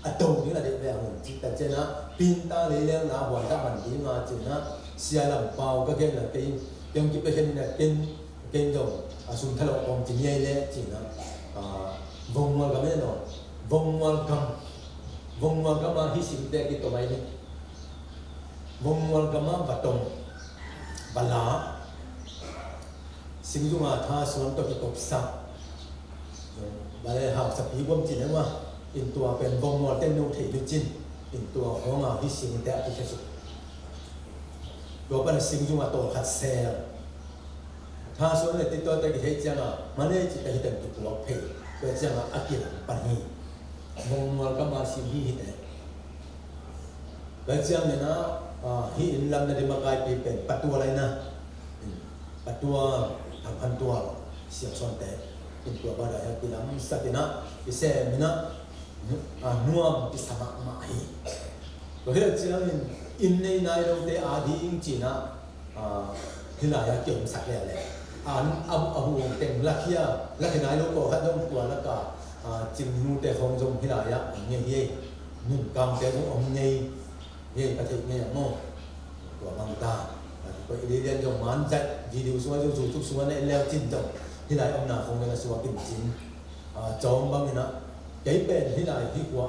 อะโตนี่ระดับแบบนี้จิตแต่เจ้าน่ะปีนตาเลยแล้วนะหัวตามันดิ่งจิตน่ะเสียลำเปล่าก็แค่น่ะกินยังกินไปแค่นี้น่ะกินจงสุนทรภพจิตใหญ่เลยจิตน่ะวงวัลกันไม่เนาะวงวัลกันมาที่สิ่งเด็กที่ตัวไม่เนี่ยวงวัลกันมาบัดตรงบัลลาสิ่งที่ว่าท่าส่วนตัวที่ตบซับบัลเลยหากสักปีผมจินนะว่าอินตัวเป็นวงวัลเต้นนุ่งเที่ยวจินอินตัวของที่สิ่งเด็กที่สุดตัวเป็นสิ่งที่ว่าตัวขัดเซลท่าส่วนเนี่ยติดตัวแต่ที่เที่ยวมันเนี่ยจิตที่เต็มตัวเพลเพื่อจะมาอักิลปัญหีวงวัลกันมาสิ่งที่เด็กแล้วเจ้าเนี่ยนะที่อินลำในมากายเป็นปัตตัวอะไรนะปัตตัวทางพันตัวเสียงส่วนแต่เป็นตัวบาดาที่ลำสักนะที่เสมินะนัวที่สมัครมาให้ก็เห็นเจ้าอินในนายเราได้อาดีอิงจีนะที่ไหนเกี่ยวสักแล้วเลยอาหูเต็มลักเฮียลักที่ไหนเราก็ฮัดต้องตัวลักก็จิมนูแต่ของจงที่ไหนเนี่ยนุ่งกำแต่ขององค์เนี่ยนี่ประเทศเนี่ยโม่ตัวบางตาไปเรียนจงมันจัดวิดีโอสวยจงทุกส่วนในแล้วจินจงที่ไหนองค์นาคงในสวกินจินจอมบางนี่นะใจเป็นที่ไหนที่กว่า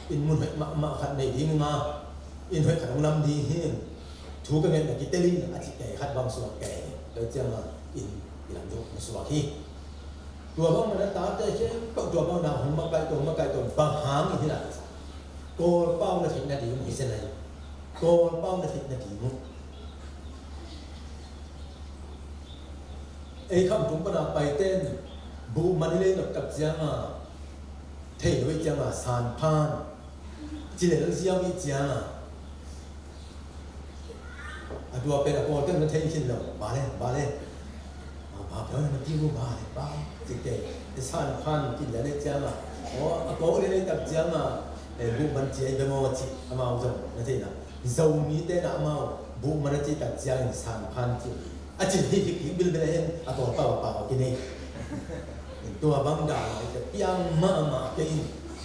อินมุนมาขัดในที่มาอินเหยขัดองน้ำดีที่ถูกกันเนี่ยกิเตลินอาจิตใจขัดบางส่วนแก่โดยเจ้าอินหลังจงสวาที่ตัวบางมันตาแต่เช่นตัวบางนาของมาไกลตัวบางหางที่ไหนโกลเป้านาทีนาทีมันหิเสนเลยโกลเป้านาทีมุไอ้คำถุงปนาไปเต้นบูมันเล่นกับเจ้ามาเทวิเจ้ามาสานพานจีเลนเสียวิเจ้าดูว่าเป็นอะไรก็มันเทนชินเลยบาเล่บาเพื่อนมันที่รู้บาเล่บ้าจิตใจสานพานจีเลนเจ้ามาโอ้โกเล่นกับเจ้ามาบุมันเจียนเป็นโมจิอามาอุจนั่นเองนะเจ้ามีแต่ละอามาบุมันเจียนตัดเจียนสามพันจีอาจจะที่บิลเบลเห็นตัวเปล่ากินเองตัวบางดาวจะเปียงมากิน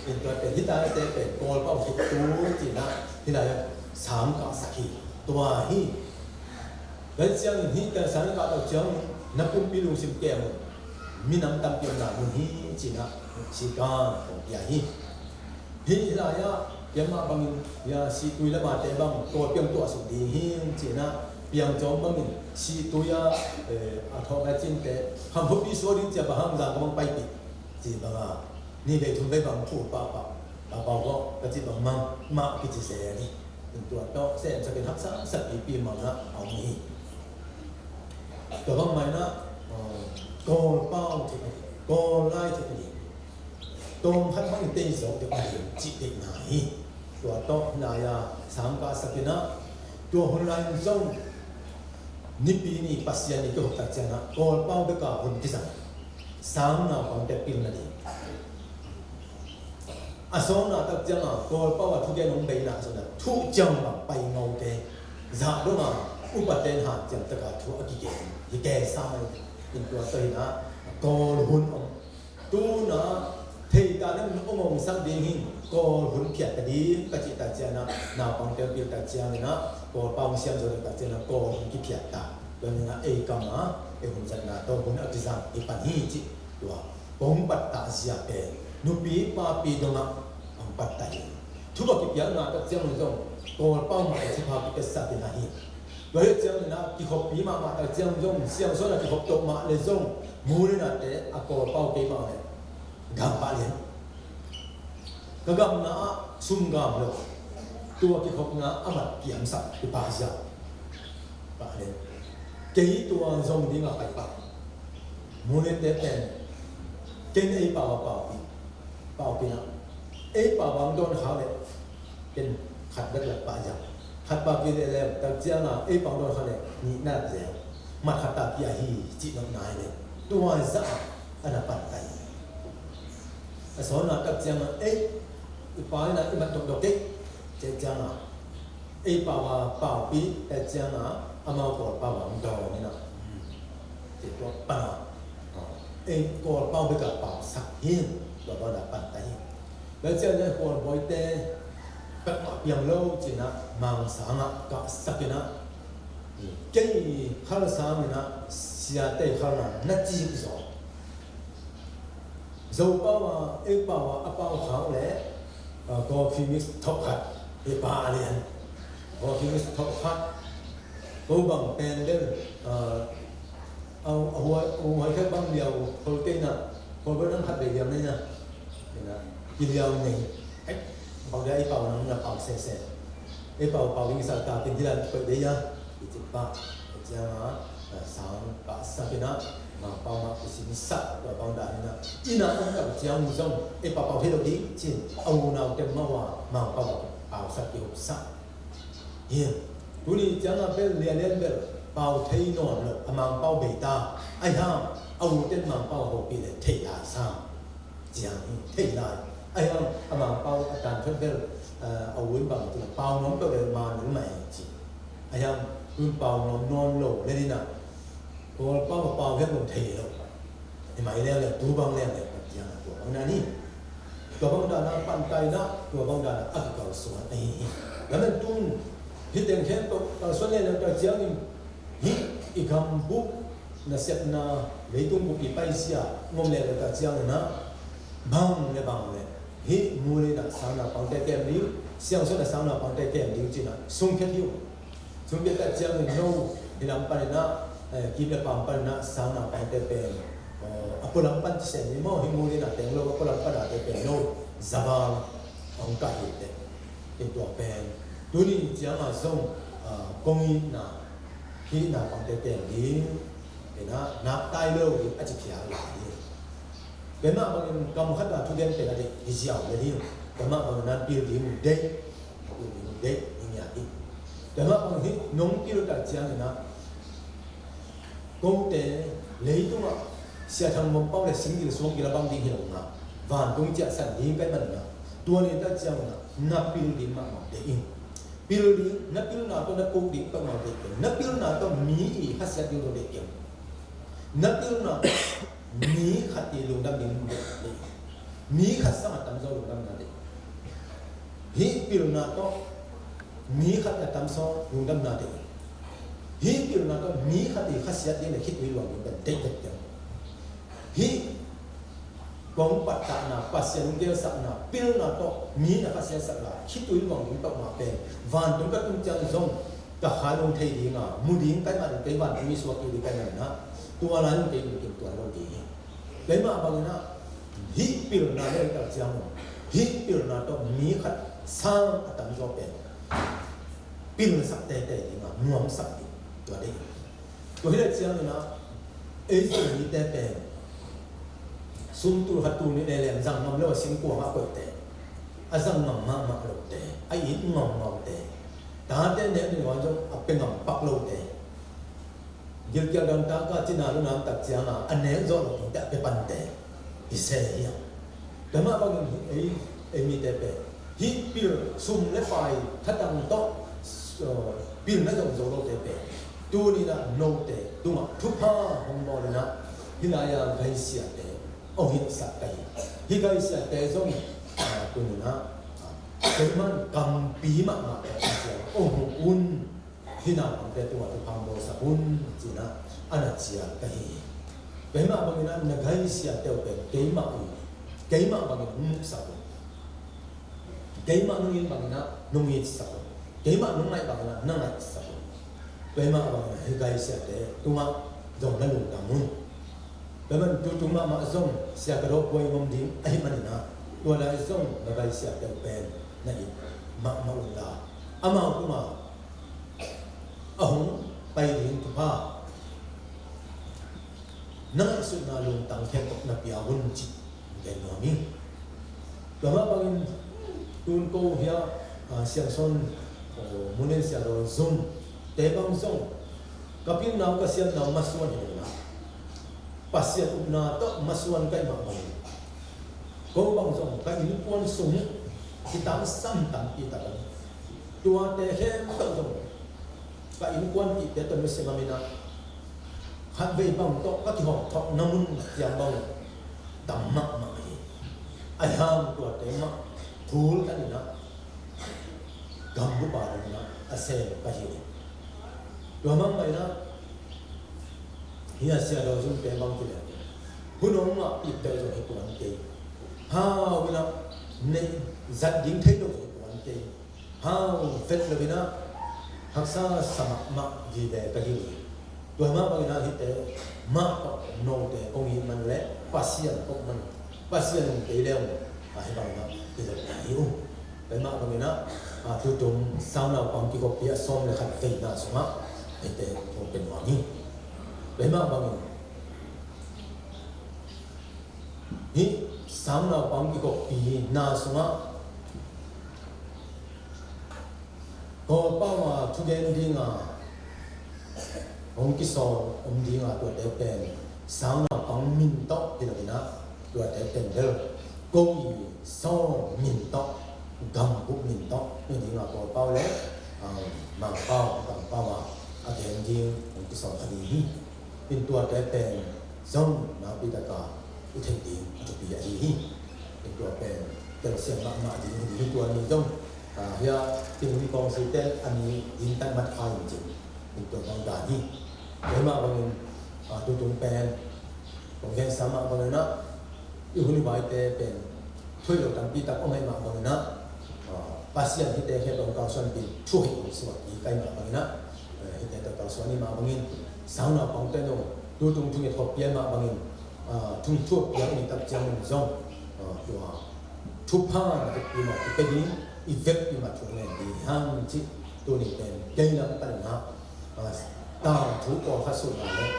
เป็นตัวเป็นที่ตาเป็นโกลเปล่าที่ตัวจีนะที่ไหนสามกับสักทีตัวฮีแล้วเจียงฮีแต่สามกับตัวเจียงนับปุ่มปิลุสิบแก้วมีน้ำตาลเปียงหนาบุฮีจีนะสิกาของยาฮีที่ไหนยังมาบางยาสีตุยละมาแต่บางตัวเปียงตัวสุดดีฮีจีนะเปียงจอมบางสีตุยอาทองไอจินแต่คำพูดพิสูจน์จะบางอย่างก็บางไปปิดจีบางนี่เลยทุนไปบางผู้ป้าก็จีบางมากิจเสียนี่เป็นตัวโตเส้นจะเป็นทักษะสักปีมาละเอามีตัวบางไม่นะโกลเป้าที่โกลไล่ที่ตรงพันพันเตยสองเดียวกันจิตเด็กไหนตัวโตนายาสามกาสกินะตัวคนไรจงนิปีนี่ปัสยานิโกตัดเจนะโกลเป้าเบกาคนที่สั่งสามนาของเด็กปีนั่นเองอาสองนาตัดเจนะโกลเป้าทุกอย่างลงไปนะส่วนนั้นทุกจังแบบไปเงาแกจะดูมาอุปเทนหาจังตะการทุกกิเกยิ่งแก่สายเป็นตัวเตยนะโกลหุ่นตัวนะที่ตาเนี่ยมันองค์สังดีหินก็หุ่นเพียรแต่ดีปัจจิตาเจนะนาปังเตปิตาเจนะก็ปังเสียงโจรตาเจนะก็หุ่นกิเพียรตาตัวนี้นะเอกามาหุ่นจันนาตัวหุ่นอักษรอีปันหิจิตัวปงปัตตาเสียเป็นนุปีปาปีดงะปงปัตตาทุกกิเพียรนาตัวเจ้าหนุ่มก็ปังมาที่พากิเกษตินาหิโดยเจ้าเนี่ยนะกิขบปีมาตัวเจ้าหนุ่มเสียงโซนกิขบตกมาเลยจงมูนี่นะแต่อากปังปีมาเลยgampang kagam na sumgam lo tua ki khop na amat kiam sa ki pa sia pa le kei tua zong di nga pai pa mu le te pen ken ei pa na ei pa wang don ha le ken khat dak la pa ja khat pa ki le ta jia na ei pa don ha le ni na je ma khat ta pi hi chi no nai le tua za ana pa tai số nào tập giang mà ấy phải là cái mặt động độc đấy chạy giang à ấy bảo bí tại giang à ama ko pa wa ndo ni na ti to pa e ko pa be ka pa sak hin lo ba da pan tai le che ne ko boy te pa ma piang lo chi na mang sa nga ka sakina cái khăn sáng mình á xia tây khăn là nát chi rồi dầu bao mà em bao à bao khảo lẽ có phim thọc hạt để ba liền có phim thọc hạt có bằng pen lên ngoài các băng liều hồi cây nè hồi bữa đang hạt để liều này nè cái liều này ấy bao đây bao nó là bao xe xe ấy bao những sản phẩm tiền là phải đấy nhá thì ba jangan sang pak sakina bao mà cái gì sắc và bao đại na ina ông gặp giang zong bao hết đi chỉ ông nào tem mau bao sắc kiểu sắc hiền tu ni jangan bel lian bel bao thấy nón lộc mang bao bể ta ai ha ông tem mang bao hồ bị để thấy lại sao giang thấy lại ai ha mang bao đàn phân bel ông muốn bằng từ bao nón bao để mà những mày chỉ ai ha bao non lỗ lên đi nào, còn bao hết một thể rồi, thì máy lên là tú băng lên này, chẳng là của băng này, của băng đàn là bàn tay đó, của băng đàn là ắt cầu xuống này, cái này tuôn, hít tiền khen tao xuân lên là tao giang đi, hít ít cầm bút, là xếp na lấy tung bút bị bay xia, ngom lên là tao giang này na, băng này, hít mua lên là sáng nào bằng tay kem liu, sáng suốt là sáng nào bằng tay kem liu chỉ là sung khét liu. Chúng biết tại giang mình nâu thì làm bài na kịp là bằng bài na sáng nào bằng tay bền, apa làm bài chỉ xem mà hình mô đi là tiếng lâu apa làm bài là tay bền nâu, zaval ông cả hiện đấy, cái tuổi bền, đối với giang ở sông công y na khi na bằng tay bền đi, thì na nạp tay lâu thì anh chỉ kia lại đi, cái mà bằng cầm khát là thu đen phải là để giàu để đi, cái mà bằng na biểu đi một đấy, như nhà đi. Để mà bằng hít nông kêu cả chiang thì nó công tế lấy tung ạ xe thằng mông bao để sinh đi xuống kia là băng đi hiểu nó và công chia sản đi cái mình nó tua lên ta chiang nó nắp pil đi mà để in pil đi nắp pil nào tôi nắp công đi tôi nào để nắp pil nào tôi mí hát xe đi tôi để kiếm nắp pil nào mí khát đi luôn đâm đi để mí khát sang tầm gió luôn đâm để hít pil nào tôi mi khát là tam so dùng đâm nào đấy, hít kiểu nào đó mi khát thì khát xét đi là hít với lòng mình đánh được được, hít bóng bát tạ nào bát xét luôn kia sẵn nào, pil nào đó mi là khát xét sẵn là hít với lòng mình tao mà bền, van chúng ta cũng chẳng dùng, cả hai luôn thấy đi ngà, mua đi cái mà cái van mi suy nghĩ cái này na, tua là những cái tua lâu đi, cái mà bằng na, hít pil nào đấy cả chẳng, hít pil nào đó mi khát sang tầm gió bền. Pin sắc tê tê thì mà nuông sắc đi,ตัวนี้ตัวที่เชื่อเลยนะสิ่งนี้แต่เป็นซุ่มตัวหัดตัวนี้ได้แล้วจังมันเรียกว่าสิ่งกว่าก็แต่จังมันมาโลดแต่อินงงเแต่ตาเต้นเนี่ยนี่ว่าจะเป็นงปักโลดแต่ยึดเกี่ยวดันตาก็จีน่าลูน้ำตักเสียงอันนี้จะหลงแต่เป็นปันแต่อิเสียแต่มาบางอย่างมีแต่เป็นฮิปปี้ซุ่มและไฟถ้าตั้งโต๊ะปีนนั่นจะโลดแต่เป็นตัวนี้นะโนเตตัวทุกผ้าห้องนอนนะที่นายไกเสียเตโอหินสักไกที่ไกเสียเตส่งตัวนี้นะเป็นมันกำปีมากมาแต่เสียโอ้โหอุ่นที่นั่งแต่ตัวทุกพังโดสักอุ่นจีนะอันนั้นเสียไกเป็นมาบางอย่างนะไกเสียเตเป็นเกยมาอุ่นเกยมาบางอย่างนุ่งสักเกยมานุ่งยินบางอย่างนุ่งยินสักเกยมานุ่งไม่บางอย่างนั่งไม่สักเป็นมาบางอย่างไกเสียเตตัวจงนั่งลงตามุนเป็นมันตัวมาจงเสียกระโดดไปมุมดิ้งไอ้มันนะตัวใดจงไกเสียเตเป็นนั่นเองมาอุลาอามาตัวมาหงไปดิ้งทุพานั่งสุดนาลงตังแค่ตกนับยาวุ่นจิตเกณฑ์ว่ามีตัวมาบางอย่างตุนโกเฮียเสียงซนมุนเนเสียโรซุมเตบังซงกับพี่น้องก็เสียงน้องมาส่วนอยู่นะปัสเสียตุนาต้องมาส่วนกันมาบางก็บางซงก็อินปวนสูงที่ตามซ้ำตามปีตามตัวเตะเข้มต้องซง ka in kwan ti te to me se mamina hat ve bang to ka ti hok thok namun yang bang damma ma hi ai ham to te ma thul ta ni na gambu ba na ase ka hi to ma mai na hiya sia do zum pe bang ti le hunong ma ip te zo hi kwan te ha wina ne zat ding thei do hi kwan te ha vet le wina haksa sama ma ji de ka hi to ma ba na hi te ma ko no te ong hi man le pasien ko man pasien te le a hi ba na ti de hi u pe ma ba na a tu tum sao na pang ki ko pia som le khat fe na so ma hi te ko pen wa ni pe ma ba hi sao na pang ki ko pi na so ma ko pa ma tu den ding a ông cái sò ông đi ngã tuổi đẹp bền sáng nào bóng min tóc thì là cái nào tuổi đẹp bền đâu công gì so min tóc gầm bút min tóc nên đi ngã tuổi bao lẽ mà bao mà ở đây anh đi ông cái sò thật đi bên tuổi đẹp bền xong nó bị tất cả cái thành tiền chụp bị gì bên tuổi bền cái là xem mà thì tuổi này xong hiện tình vi con sự tên anh đi tại mặt khai chính bên tuổi đang đàn đi thế mà bằng tôi tung pen còn cái sao mà bằng nó yêu hôn bài tệ pen thuê được đăng ký tập ông ấy mà bằng nó pasien thì tệ hệ đồng cao xuân bị chui xuống ý cái mà bằng nó thì tệ cao xuân đi mà bằng in sao nào bằng tên rồi tôi tung chung nghiệp học viên mà bằng in chung thuốc yang đi tập trang rong của chụp hàng cái mà cái gì effect cái mà chung này thì hàng chỉ tôi đi pen đây là cái nào tao thú có phát xuất là đấy,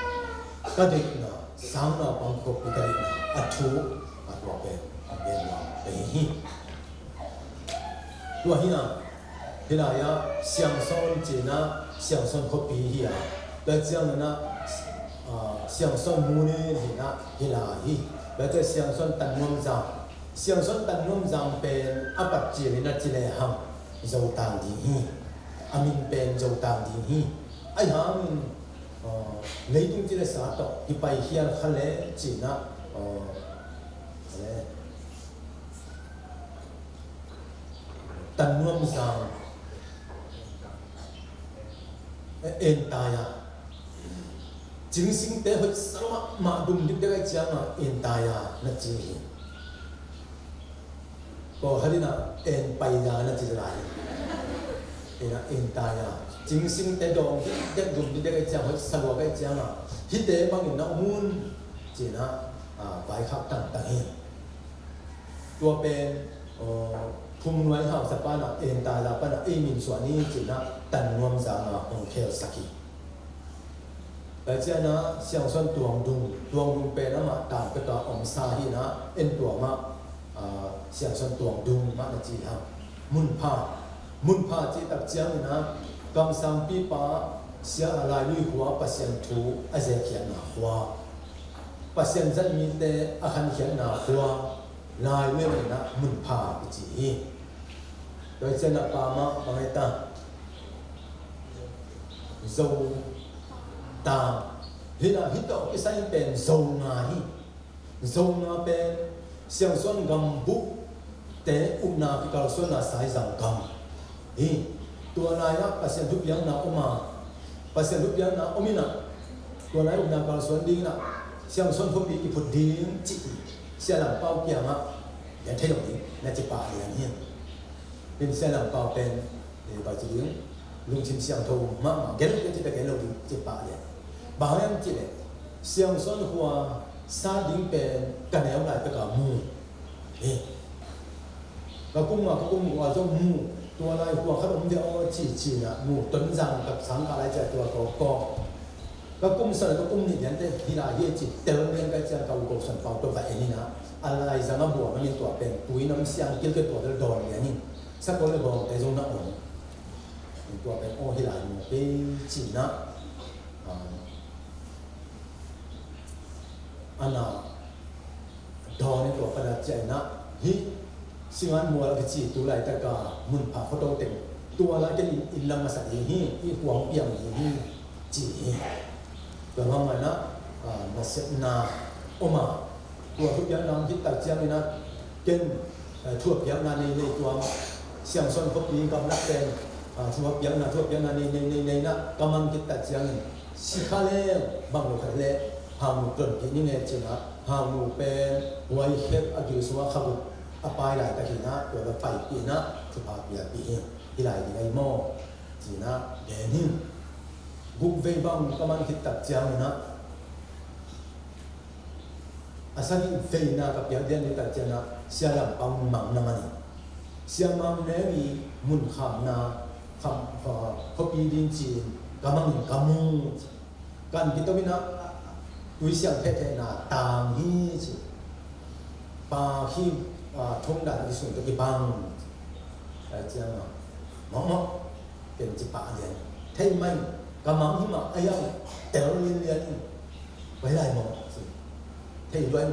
cái đấy là sáng nào bằng cục cái đấy là thú của bên là đấy, tôi nghĩ là thế là ya sáng son chỉ là sáng son có bị gì à, bây giờ là sáng son mua này thì là gì, bây giờ sáng son tận ngâm rằng bên áp bách chỉ là chỉ là hàng dầu tàn thì amin bên dầu tàn thì ai ham lấy tung chỉ là sao đó thì bài hiền khá lẽ chỉ là tận ngâm rằng en taya chính sinh tế hơi sao mà đúng được cái chăng là en taya là gì có hay là en bài là gì là en taya chính sinh tế đồng cái dùng đi cái chàng hơi sao cái chàng à hít tế bằng những nó muốn chỉ là vài khắc tăng tăng hiện tua bên phun ngoài học sắp ban là hiện tại là ban là mình soạn đi chỉ là tận ngâm rằng là ông kêu saki bây giờ nó sáng xuân tuồng đùng bên nó mà tạo cái tòa ông sa hi nó en tuồng mà sáng xuân tuồng đùng mà là chỉ là mun pha chỉ tập chàng nó cầm sang pi pa sia lại lui hóa pasien thu aze khian na hóa pasien dân min te akhan khian na hóa lại lui na mun pha chi rồi chân là pa ma bằng ta dầu ta hi là hít độ cái sai bên dầu na bên xiang xuân gầm bút te na cái cao xuân là sai rằng gầm tua này á, pasien giúp yang na oma, pasien giúp yang na omina, tua này na kalau xuân đi na, xiang xuân không bị phụt đi chị, xiang làm bao kia mà, để thấy được đi, là chỉ bảo là nhiên, nên xiang làm bao bên để bảo chỉ đứng, lung chim xiang thâu mà cái lúc cái cái lâu chỉ bảo em chị này, xiang xuân hoa sa đứng bên cái này lại tất cả mù, và cũng ở trong mùตัวอะไรหัวขนมเดียวจีน่ะหมูต้นจังกับสังอะไรจะตัวก็กุ้มสลัดก็กุ้มนี่เนี่ยที่ลาเยจิเติมเรื่องก็จะกับกุศลเป่าตัวแบบนี้นะอะไรจะมาบวกมันมีตัวเป็นปุ๋ยน้ำเสียงเกี่ยวกับตัวเดินอย่างนี้สักคนเลยบอกแต่ตรงนั้นตัวเป็นโอที่ลาหมูเป็นจีน่ะอันน่ะดอนในตัวประดับใจนะฮิสิ่งนั้นมัวแล้วก็จีตัวไหลตะกามุนผ่าเขาโตเต็ม tua la cái in lam sa hi huang piang hi chỉตัวเรามันนะมาเสนาออกมาตัวทุกอย่างนั้นที่ตัดเจียงนี่นะเก่งทั่วเพียงนั้นในตัวเสียงส่วนพวกนี้กำลังเป็นทั่วเพียงนั้นในนะกำลังที่ตัดเจียงสิขาเล่บางโลกเล่หามุกลุ่นที่นี่เนี่ยจีนะหามุเป็นไว้เก็บอากิสวะขับอภัยหลายตะกี้นะตัวเราไปปีนะสุภาพเปียปีที่หลายที่ไอ้หม้อจีนะเดี๋ยวนี้บุกเวบังกำลังคิดตัดเจ้านะอาศัยเฟยนากับยาเดียนตัดเจ้านะเสียหลังปังมังนามันเสียมังเนวีมุนขามนาคำพบปีดินจีนกำลังการคิดตัวนี้นะวิเศษเท่ๆนะต่างฮีจีปาฮีทงด่านที่สุดตัวกี่บังเจ้านะมองเป็นจิปาเดียนเท่ไหมกำลังที่มาไอ้ยังแต่เราเรียนไว้ได้หมดที่ด้วย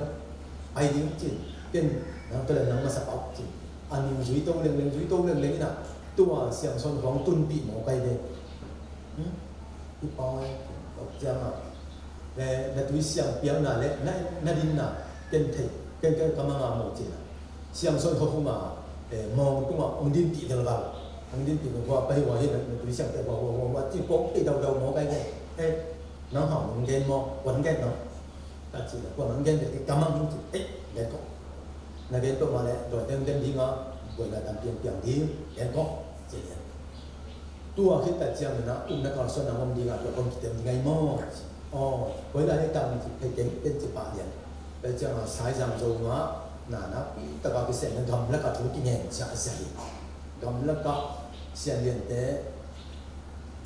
ไปดิ้งจีเป็นนะตัวนั้นมาสปอร์ตจีอันนี้จุยโตเรื่องจุยโตเรื่องนี่นะตัวเสียงส่วนของตุนปีหมอไปเลยที่ปอยบอกเจ้ามาแต่ตัวเสียงเปียกน่ะเล็กนั่นดินน่ะเป็นที่เป็นกำลังมาหมดจีเสียงส่วนเขามามองตัวองดินปีเดียวกันanh đến tìm qua bây giờ hiện là tụi xem tại vào chỉ có cái đầu mỏ cái này nó hỏng gen mỏ quấn gen nó ta chỉ là quấn gen để cái cắm ăn chỉ để có là gen tôi mà lại rồi đem đi ngó rồi là làm tiền đi để có chỉ tua khi ta xem nó nó còn xuân nào không đi gặp rồi không chỉ tiền ngày mỏ với lại cái tầm thì phải kiếm đến chỉ ba tiền bây giờ là sai rằng rồi nó là nó ta vào cái xe nó gầmแล้วก็ทุกที่เนี่ยจะใส่กำแล้วก็เสียเรียนแต่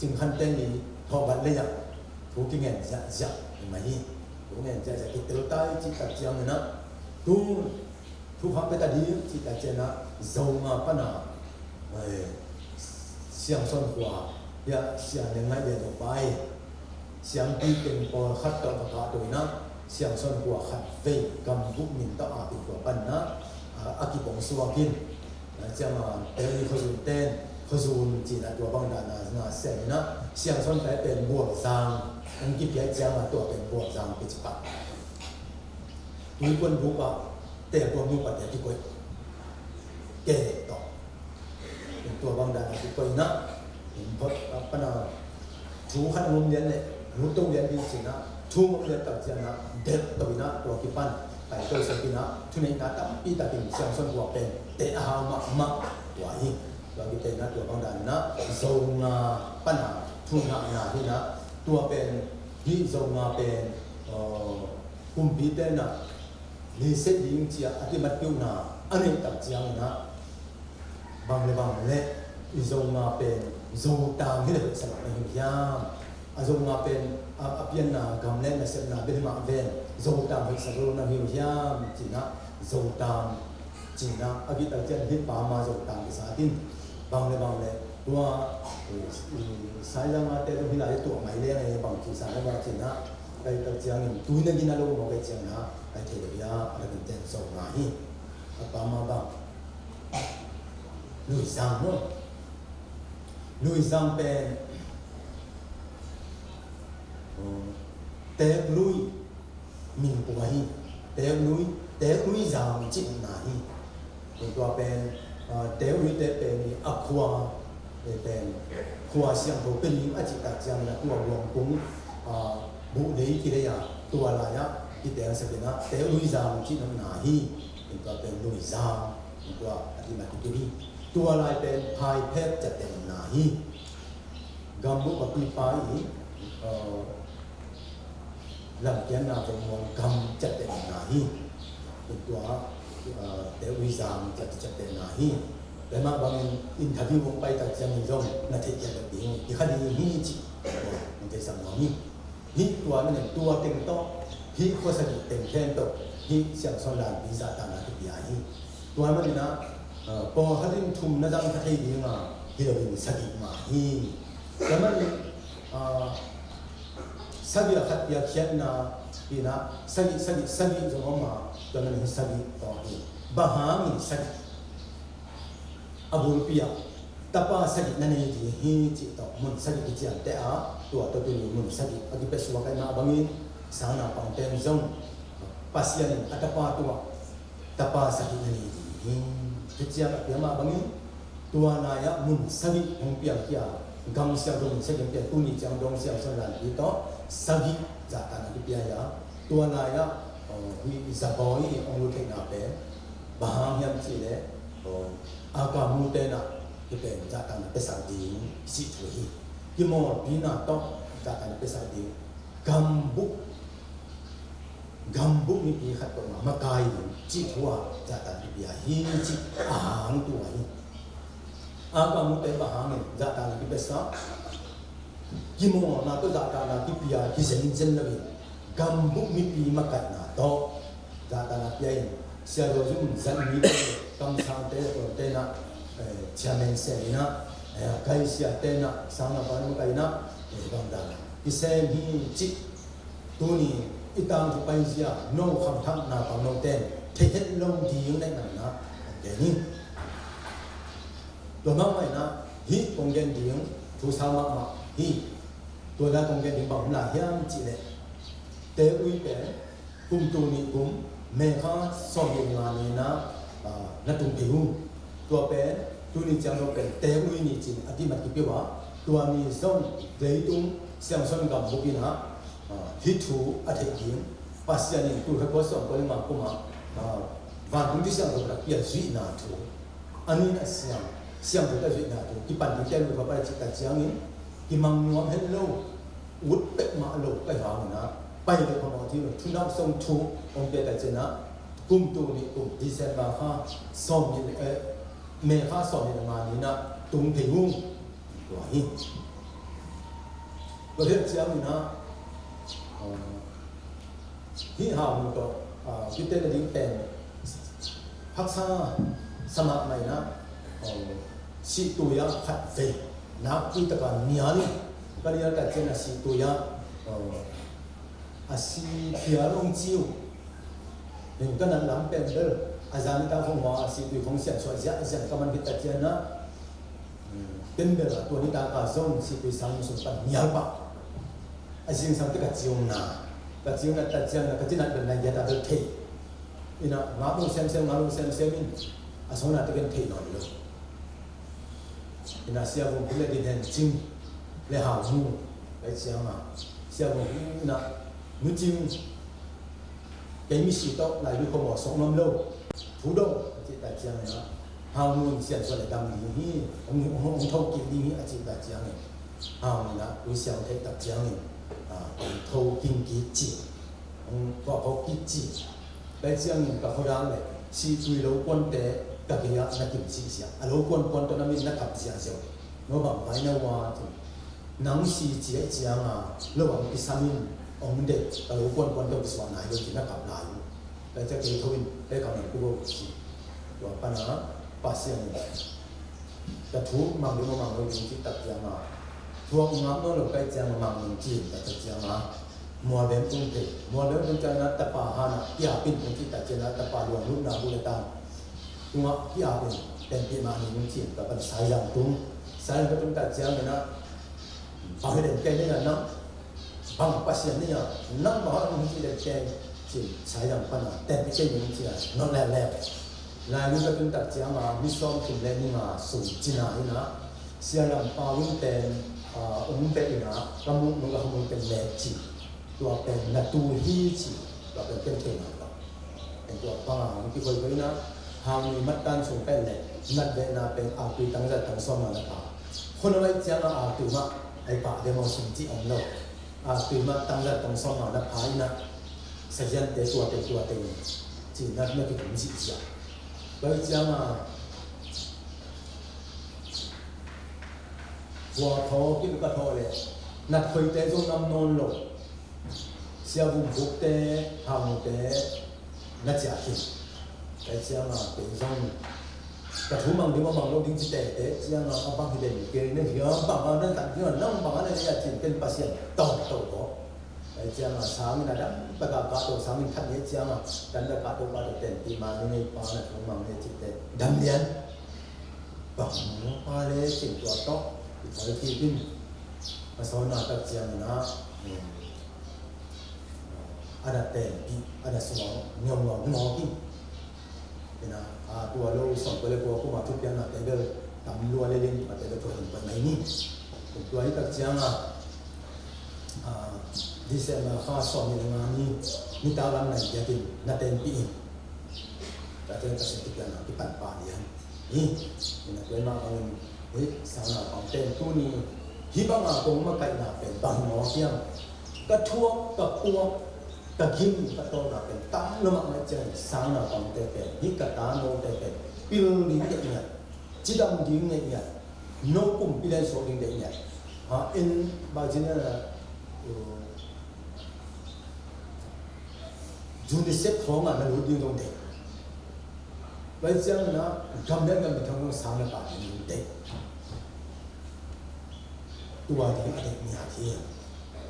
จึงขั้นเต้นนี้ทอบันเลยอย่างทุกที่เงินจะเห็นไหมทุกเงินจะกิจตัวใต้จิตตัดเจียงนะทุกครั้งไปตัดดีจิตตัดเจียงนะโจมาปนาเสียงส่วนขวาอย่าเสียงยังไงเดินออกไปเสียงปีเป็นปอขัดต่อประกาศโดยนะเสียงส่วนขวาขัดเวกำบุกมินต่ออาติขวาปันนะอากิปงสวากินจะมาเตลีขจุนเต้นขจุนจีนตัวบางด่านน่ะเสียนะเสียงส่วนไปเป็นบวกซางอันกี่เพียงจะมาตัวเป็นบวกซางปิจปักมีคนรู้ว่าแต่ตัวมีปัจจัยที่ก้อยเก่ต่อเป็นตัวบางด่านที่ก้อยนะเพราะปนาชูขันมุมเรียนเลยรู้ตัวเรียนดีสินะชูมุมเรียนตัดเสียนะเด็ดตัวนะตัวกี่ปันไปตัวสกินะทุนในนัดปีตากินเสียงส่วนหัวเป็นเตะหามะตัวนี้เราคิดเป็นนัดตัวบางด่านนะโซงาปัญหาทุนนาที่นะตัวเป็นที่โซงาเป็นกุมพีเตนะลิเซดิงเจียอธิบัตินาอันนี้ตัดเจียงนะบางเลยโซงาเป็นโซตามที่เราเป็นสลับในหิมยามโซงาเป็นอาเปียนนากำเล่นเสนาเป็นมาเวนโซตามให้สรุปในหิมยามจีนะโซตามจีนะอากิตัดเจียงที่ป่ามาโซตามที่สาธิตบางเลยตัวสายจังหวะแต่ตัวที่ไหนตัวไม่เลี้ยงไอ้บางทีสายว่าจีนะไปตัดเจียงตัวนึงกินอะไรมองไปเจียงนะไปเทเลบียอะไรเป็นเจนโซงาฮีป่ามาบ้างลุยซังเป็นเตะลุยมินปัวฮีเตะลุยซังจิตนาฮีตัวเป็นเตะลุยเป็นอักวาเป็นขัวเสียงตัวเป็นอาจิตตัดจังนะตัวรวมปุ้งบุเดีกิเลยตัวอะไรนะที่เตะสักนะเตะลุยซังจิตนาฮีตัวเป็นลุยซังตัวอธิบายตัวนี้ตัวอะไรเป็นพายเพชรจะเป็นนาฮีกำมุกปีไปหลังจากนั้นเป็นมองกำจะเป็นนาฮีเป็นตัวเตวิซามจะเป็นนาฮีแต่มาบางอินทวิวไปตัดจะมีร่องนาทีจะแบบนี้ที่คดีนี้จีมันจะสมองนี้ฮีตัวนั้นตัวเต็งโตฮีโคสกิเต็งแค่โตฮีเสียงส่วนหลังวิซาตานาตุยาฮีตัวนั้นนะพอเขาดึงทุ่มนะจังเขาให้ดีมาที่เราเป็นสกิมาฮีแล้วมันสกิละขัดยาเขียนนะพี่นะสกิจงอมาตัวนั้นสกิต่อฮีบาฮามีสกิอาบุลปียต tapa sakit nani di hi ci to mun sakit ki te a tua to tu mun sakit agi pe suwa kai ma bangin sana pang tem zong pasien atapa tua tapa sakit nani di hi ki ka ma bangin tua na ya mun sakit hong pia kia gam sia dong sakit pia tu ni jang dong sia san lan di to sakit za ta na pia ya tua na ya wi zaboi ong lu ke na pe bahang yam ci le aga mu te na cái bề gia tăng là pesa đi sĩ thủy cái mỏ bí na to gia tăng là pesa đi gambu ni bí khát của mà cài chỉ thua gia tăng đi bia hi chỉ hàng tuổi aga mu te ba hàng gia tăng là cái pesa cái mỏ na to gia tăng là cái bia cái dân là vì gambu ni bí mà cài na to gia tăng là bia xe rồi chúng dân ni cầm sang te rồi te na chairman se na kai sia te na sang na ban kai na bang da ki se hi chi tu ni itang tu pai sia no kham tham na pa no ten the het long di yung na na ke ni to ma mai na hi kong gen di yung tu sa ma hi to la kong gen di bang la hiam chi le te ui pe kum tu ni kum me kha so ye nga ni na tung pe hu tua pe tu ni chang no pe te ui ni chin ati mat ki pe wa tua ni zong dei tung siang son gam bu kin ha hi thu a the ki pasya ni tu ha ko so ko ma ko ma va tung ti siang ko ra pia zui na thu ani na siang ko ta zui na thu ki pan ni te lu ba pa chi ta chiang ni ki mang nuam hello wut pe ma lo pe ha na pai le ko ma ti thu na song thu ong pe ta chen na kum tu ni kum December ha som ni mẹ pha sọ thì mà đi na tung thì ngung rồi hi rồi hiện giờ mình na hi hào mình có cái tên là đi tên phát sa sama mày na si tu ya phát về na quy tất cả nhiều đi cái này là tên là si tu ya si phía long chiu mình cái này làm bên đó azan ta phong hoa si tu phong xian xoay giá xian các bạn biết tại trên đó bên bên là tuổi ta cả zone si tu sang xuống tận nhiều bạc azin sang tất cả chiều na tại trên là cái trên này là ta được thi ina ngã luôn xem mình sống là cái thi nó được ina xiao vùng cái đi đèn chim để hào mu cái xiao mà xiao vùng ina nu chim cái mi sĩ tốt lại đi không bỏ sống năm lâu thủ đô chị tại chiang này hào nguồn xiên xoay lại đâm đi ông thâu kinh đi chị tại chiang này hào này là đối xiao thấy tại chiang này ông thâu kinh kỹ chỉ ông có kỹ chỉ tại chiang này cả khối đám này si chui lâu quân tế cả cái là kiểm sĩ xiao lâu quân tôi nói mình là cặp xiao xiao nó bằng phải nào qua nắng si chỉ chiang lâu bằng cái samin ông đệ lâu quân tôi bị xóa này rồi chỉ là cặp lại để cho cái thôi để còn lại cũng rồi ban đó pasien cái thú mang đi mang rồi chỉ tập ra mà thua ngắm nó là cái trang mang mình chỉ là tập ra mà mua đến cũng cho nó tập hà na kia pin cũng chỉ tập cho nó tập luôn lúc nào cũng ta đúng không kia pin đến khi mà mình chỉ tập bằng sai rằng sai cái chúng ta chơi này nó phải đến cái này là nó bằng pasien này nó mà họ không chỉ để chơi chỉ sai rằng phần là tên cái chơi những chuyện nó lẹ là những cái chúng ta chơi mà mi xong thì lên nhưng mà sụt chín lại nữa xem làm bao nhiêu tên ứng tên nữa các môn nó không tên lẹ chỉตัวเป็นนัตูฮีจิตัวเป็นเท่ๆนะครับเป็นตัวป้าที่เคยไปนะหางมีมัดการส่งเป็นเลยนัดเวนาเป็นอาตุตั้งแต่ตั้งสมัยนั้นคนเอาไว้เจ้าอาตุมาไอ้ป่าเดโมสิจิองเราอาตุมาตั้งแต่ตั้งสมัยนั้นหายนะสัญญาณเตะตัวจีนัดไม่เป็นของจิจ้าไว้เจ้ามาหัวทอกินกระทอเลยนัดเคยเตะจงนำนอนลงเสียบุญบุกเตะหางเตะนัดจ่าที่แต่เสียมาเป็นช่องกระทุ่มบางทีว่าบางโลกดิ้งจิตเตะเสียมาบางทีเด่นเกย์เนี่ยเยอะบางอันนั้นต่างที่ว่าน้องบางอันนั้นเนี่ยจิตเป็นปัสยันโตแต่เสียมาสามีนะดับประกาศการตัวสามีขัดเนี่ยเสียมาดันประกาศตัวการเต้นตีมาเนี่ยปาเนี่ยทุ่มบางเนี่ยจิตเตะดำเลียน bằng hoa lê chỉnh tua tóc thì thấy khi tin mà sau nào tập giang nó ada tên ada semua ngomong ngomong thì là tua lâu xong cái lễ của mà chụp yang là cái đó tầm lúa lên mà cái đó chụp hình bên này nè tua ấy tập giang đi xem là pha song như thế nào ni tao làm này jadi na tên pi ta tên ta sẽ thực hiện là cái bản bản này là cái mà ông ấy sao là ông tên tu ni hy vọng là cũng mà cái làเป็นbằng nó kia cái thua cái cua cái kim cái to làเป็นtám nó màไม่ใช่sao là ông tênเป็นนี่cái ta nó tênเป็นpi linh cái này chỉ đâm dính này này nó cũng pi lên số linh đấy này in bao nhiêu là dù đi xếp khó mà nó lối đi đông đấy, bây giờ nó cầm đến cái mình thông sáng là bạn đi đấy, tua thì ở đây nhà thì,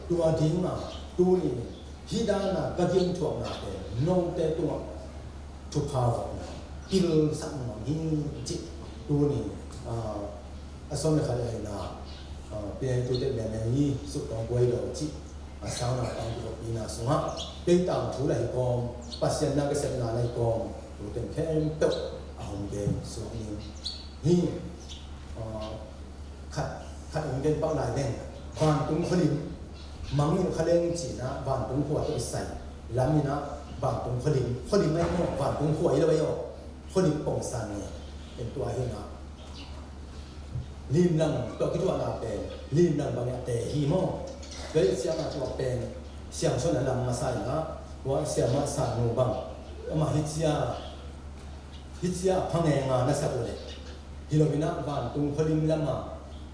tua thì mà tua này khi đó là cái chuyện thuộc là để nông tế tua, chụp phao, pil sẵn mà như chị tua này, xong rồi khai là bây giờ tôi đến này như sự còn quay đầu chị. Sao nào ông được đi nào xuống á, cái tàu thú này còn, bác sĩ năng cái xe nào này còn, rồi đến khen tự ông đến xuống như, khát ông đến bao lại đen, hoàn tung khơi lim, mắng những khơi lên chỉ là hoàn tung khua tôi say, làm như nó hoàn tung khơi lim này nó hoàn tung khua ấy đâu bây giờ, khơi lim bông sàn này,เป็นตัวเห็นนะลิมนังตัวคิดว่านาเป็นลิมนังบางอย่างแต่ฮีโม่cái xem là cho bên xem số là làm mà sai đó, hoặc xem mà sai nhiều bằng, mà hít xa phăng nghe mà nó sao vậy? Thì lúc đó van tung phơi lim mà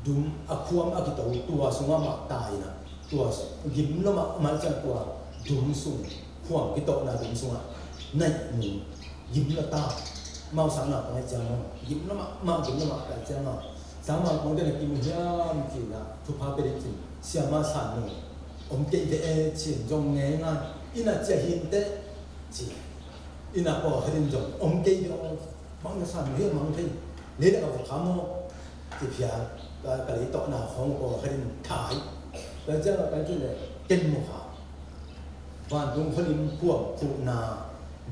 đúng akuam akitau tua sunga mà tai na, tua gim nó mà chân tua đúng sung, khuang kitau na đúng sunga, này mù gim nó ta, mau sáng nào cái chân gim nó mà gim nó mà cái chân mà sáng nào cũng cái này kim hiếm chỉ là thu phá bên trên xem mà sản lượng ông kể về chuyện trong ngày nay ina chỉ hiện tại chỉ ina bỏ hết trong ông kể cho bao nhiêu sản lượng mang thêm lấy được vào khám mô thì phía cái lý tọa nào không có hết thải bây giờ là cái chuyện này kinh một hả và đúng hơi của phụ na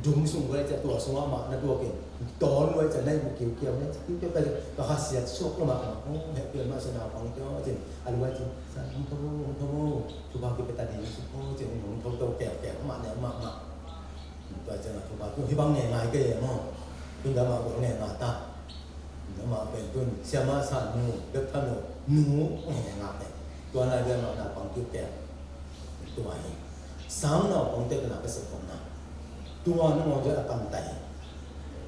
đúng sung cáiตัวสงฆ์มาในตัวเก่งตอนไว้จะได้บุกเกี่ยวเนี่ยที่เป็นก็หาเสียสุกลงมาโอ้เห็นเปลี่ยนมาสนามของเจ้าจริงอันไว้จริงสันโตทุบากิเปตาดีสุโอ้จริงหนุ่มโตแก่มาเนี่ยมาตัวเจ้าทุบาตัวที่บางเนี่ยนายก็ยังมั่งเป็นการมาบอกเนี่ยนาตาแล้วมาเป็นต้นเสียมาสันนูเด็กท่านหนูเนี่ยงาเนี่ยตัวนายเดินมาหน้าของกิ้วแก่ตัวนี้สามหน้าของเด็กหน้าเป็นสุขนะตัวน้องจะตั้งใจ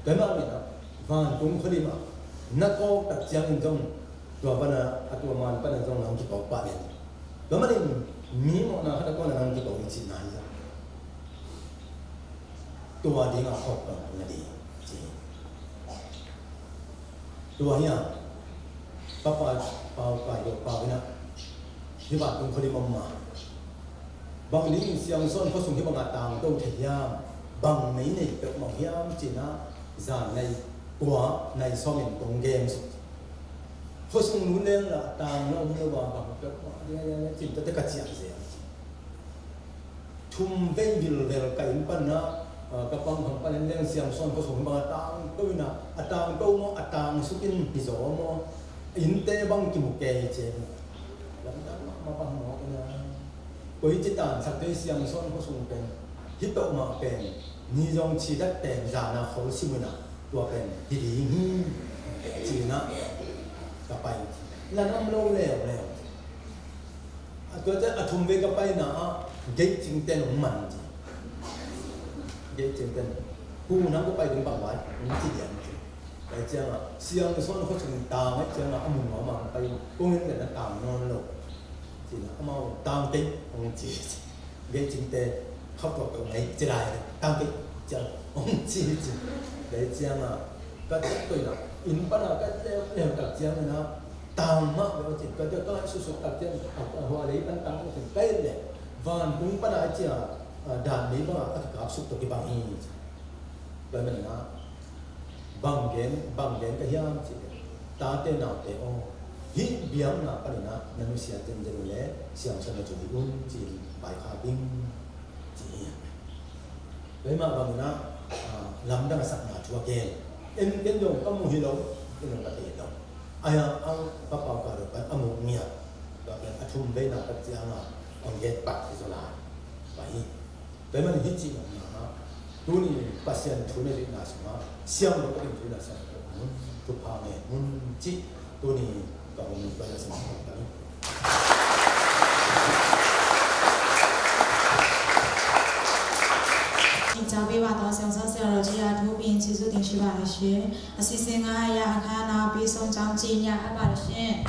แต่มาเนี่ยวันตรงคนนี้มานักก็ตัดเสียงจงตัวปนตัวมันปนจงนั่งที่เขาปะเนี่ยแล้วมันมีมันนะเขาก็นั่งที่เขาอีกสิ่งนั้นตัวเด็กอ่ะเขาก็นั่นดีจริงตัวเนี่ยป้าเนี่ยที่บ้านตรงคนนี้มาบางทีเสียงส่วนเขาส่งที่บางต่างต้องเทียมbằng mấy này được mỏng hiếm chỉ là giàn này của này so mình cùng game thôi xong núi lên là tàng nó như vào bằng cái chỉ tất cả chuyện gì thum vây vil về cái bên đó các băng bên lên xem son có sủng bằng tàng tôi nè tàng tôi mà tàng số in thì gió mà in tê băng kim một kề chế lắm mà bằng nó cái với chỉ tàng sắp tới xem son có sủng cái hít độ mà cái ni dòng chỉ đất đèn giả là khó xin mình àตัวเป็นดีจีน่ะกับไปแล้วน้ำโลแล้วตัวจะทุ่มเวกับไปนะเด็กจริงเต้นของมันเด็กจริงเต้นผู้นั้นก็ไปถึงปากหวานมันจีเดียนแต่เจ้าเสียงส่วนเขาถึงตาไม่เจ้าเอาหมุนหัวมันไปพวกนี้แต่ละตามนอนหลบจีน่ะเอามาตามติ๊กของจีเด็กจริงเต้นเขาบอกตรงไหนจะได้ตามติ๊กจะองจีđể xem là cái tuổi là in bắt đầu cái đều đặc trưng này nó tàng mắc với chỉ cái có số đặc trưng hoa đấy ban tăng cái cái này và cũng bắt đầu chỉ là đàn đấy mà cái áp suất cái bằng hình rồi mình nó bằng đến cái hiểm chỉ ta tên nào để ô hít biếng nào cái này nó nó sẽ tên tên lẽ xem cho nó chuẩn bị un chỉ bài khá binh chỉ vậy mà bằng nó làm đang sẵn là chua kèn em cái dùng có mùi lâu cái nó là để đâu ai ăn bắt bao cả được ăn một nhẹ và cái ăn chung với nào cái gì nào ăn ghét bạc thì rồi là vậy mà hít chỉ mà tu ni pasien tu ni na semua siang lo kan tu na semua tu pame mun ci tu ni ka mun ba ya semua kan Xin chào quý bạn toàn xem sẽ rồi chỉ là thu biên chỉ số tiền chỉ bài xe xin ngay ya khá nào bị xong trong chi nhà bài xe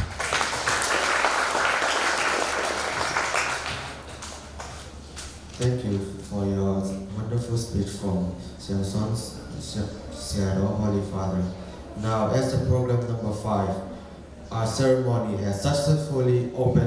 Thank you for your wonderful speech from Samson's Seattle Holy Father. Now, as the program number 5, our ceremony has successfully opened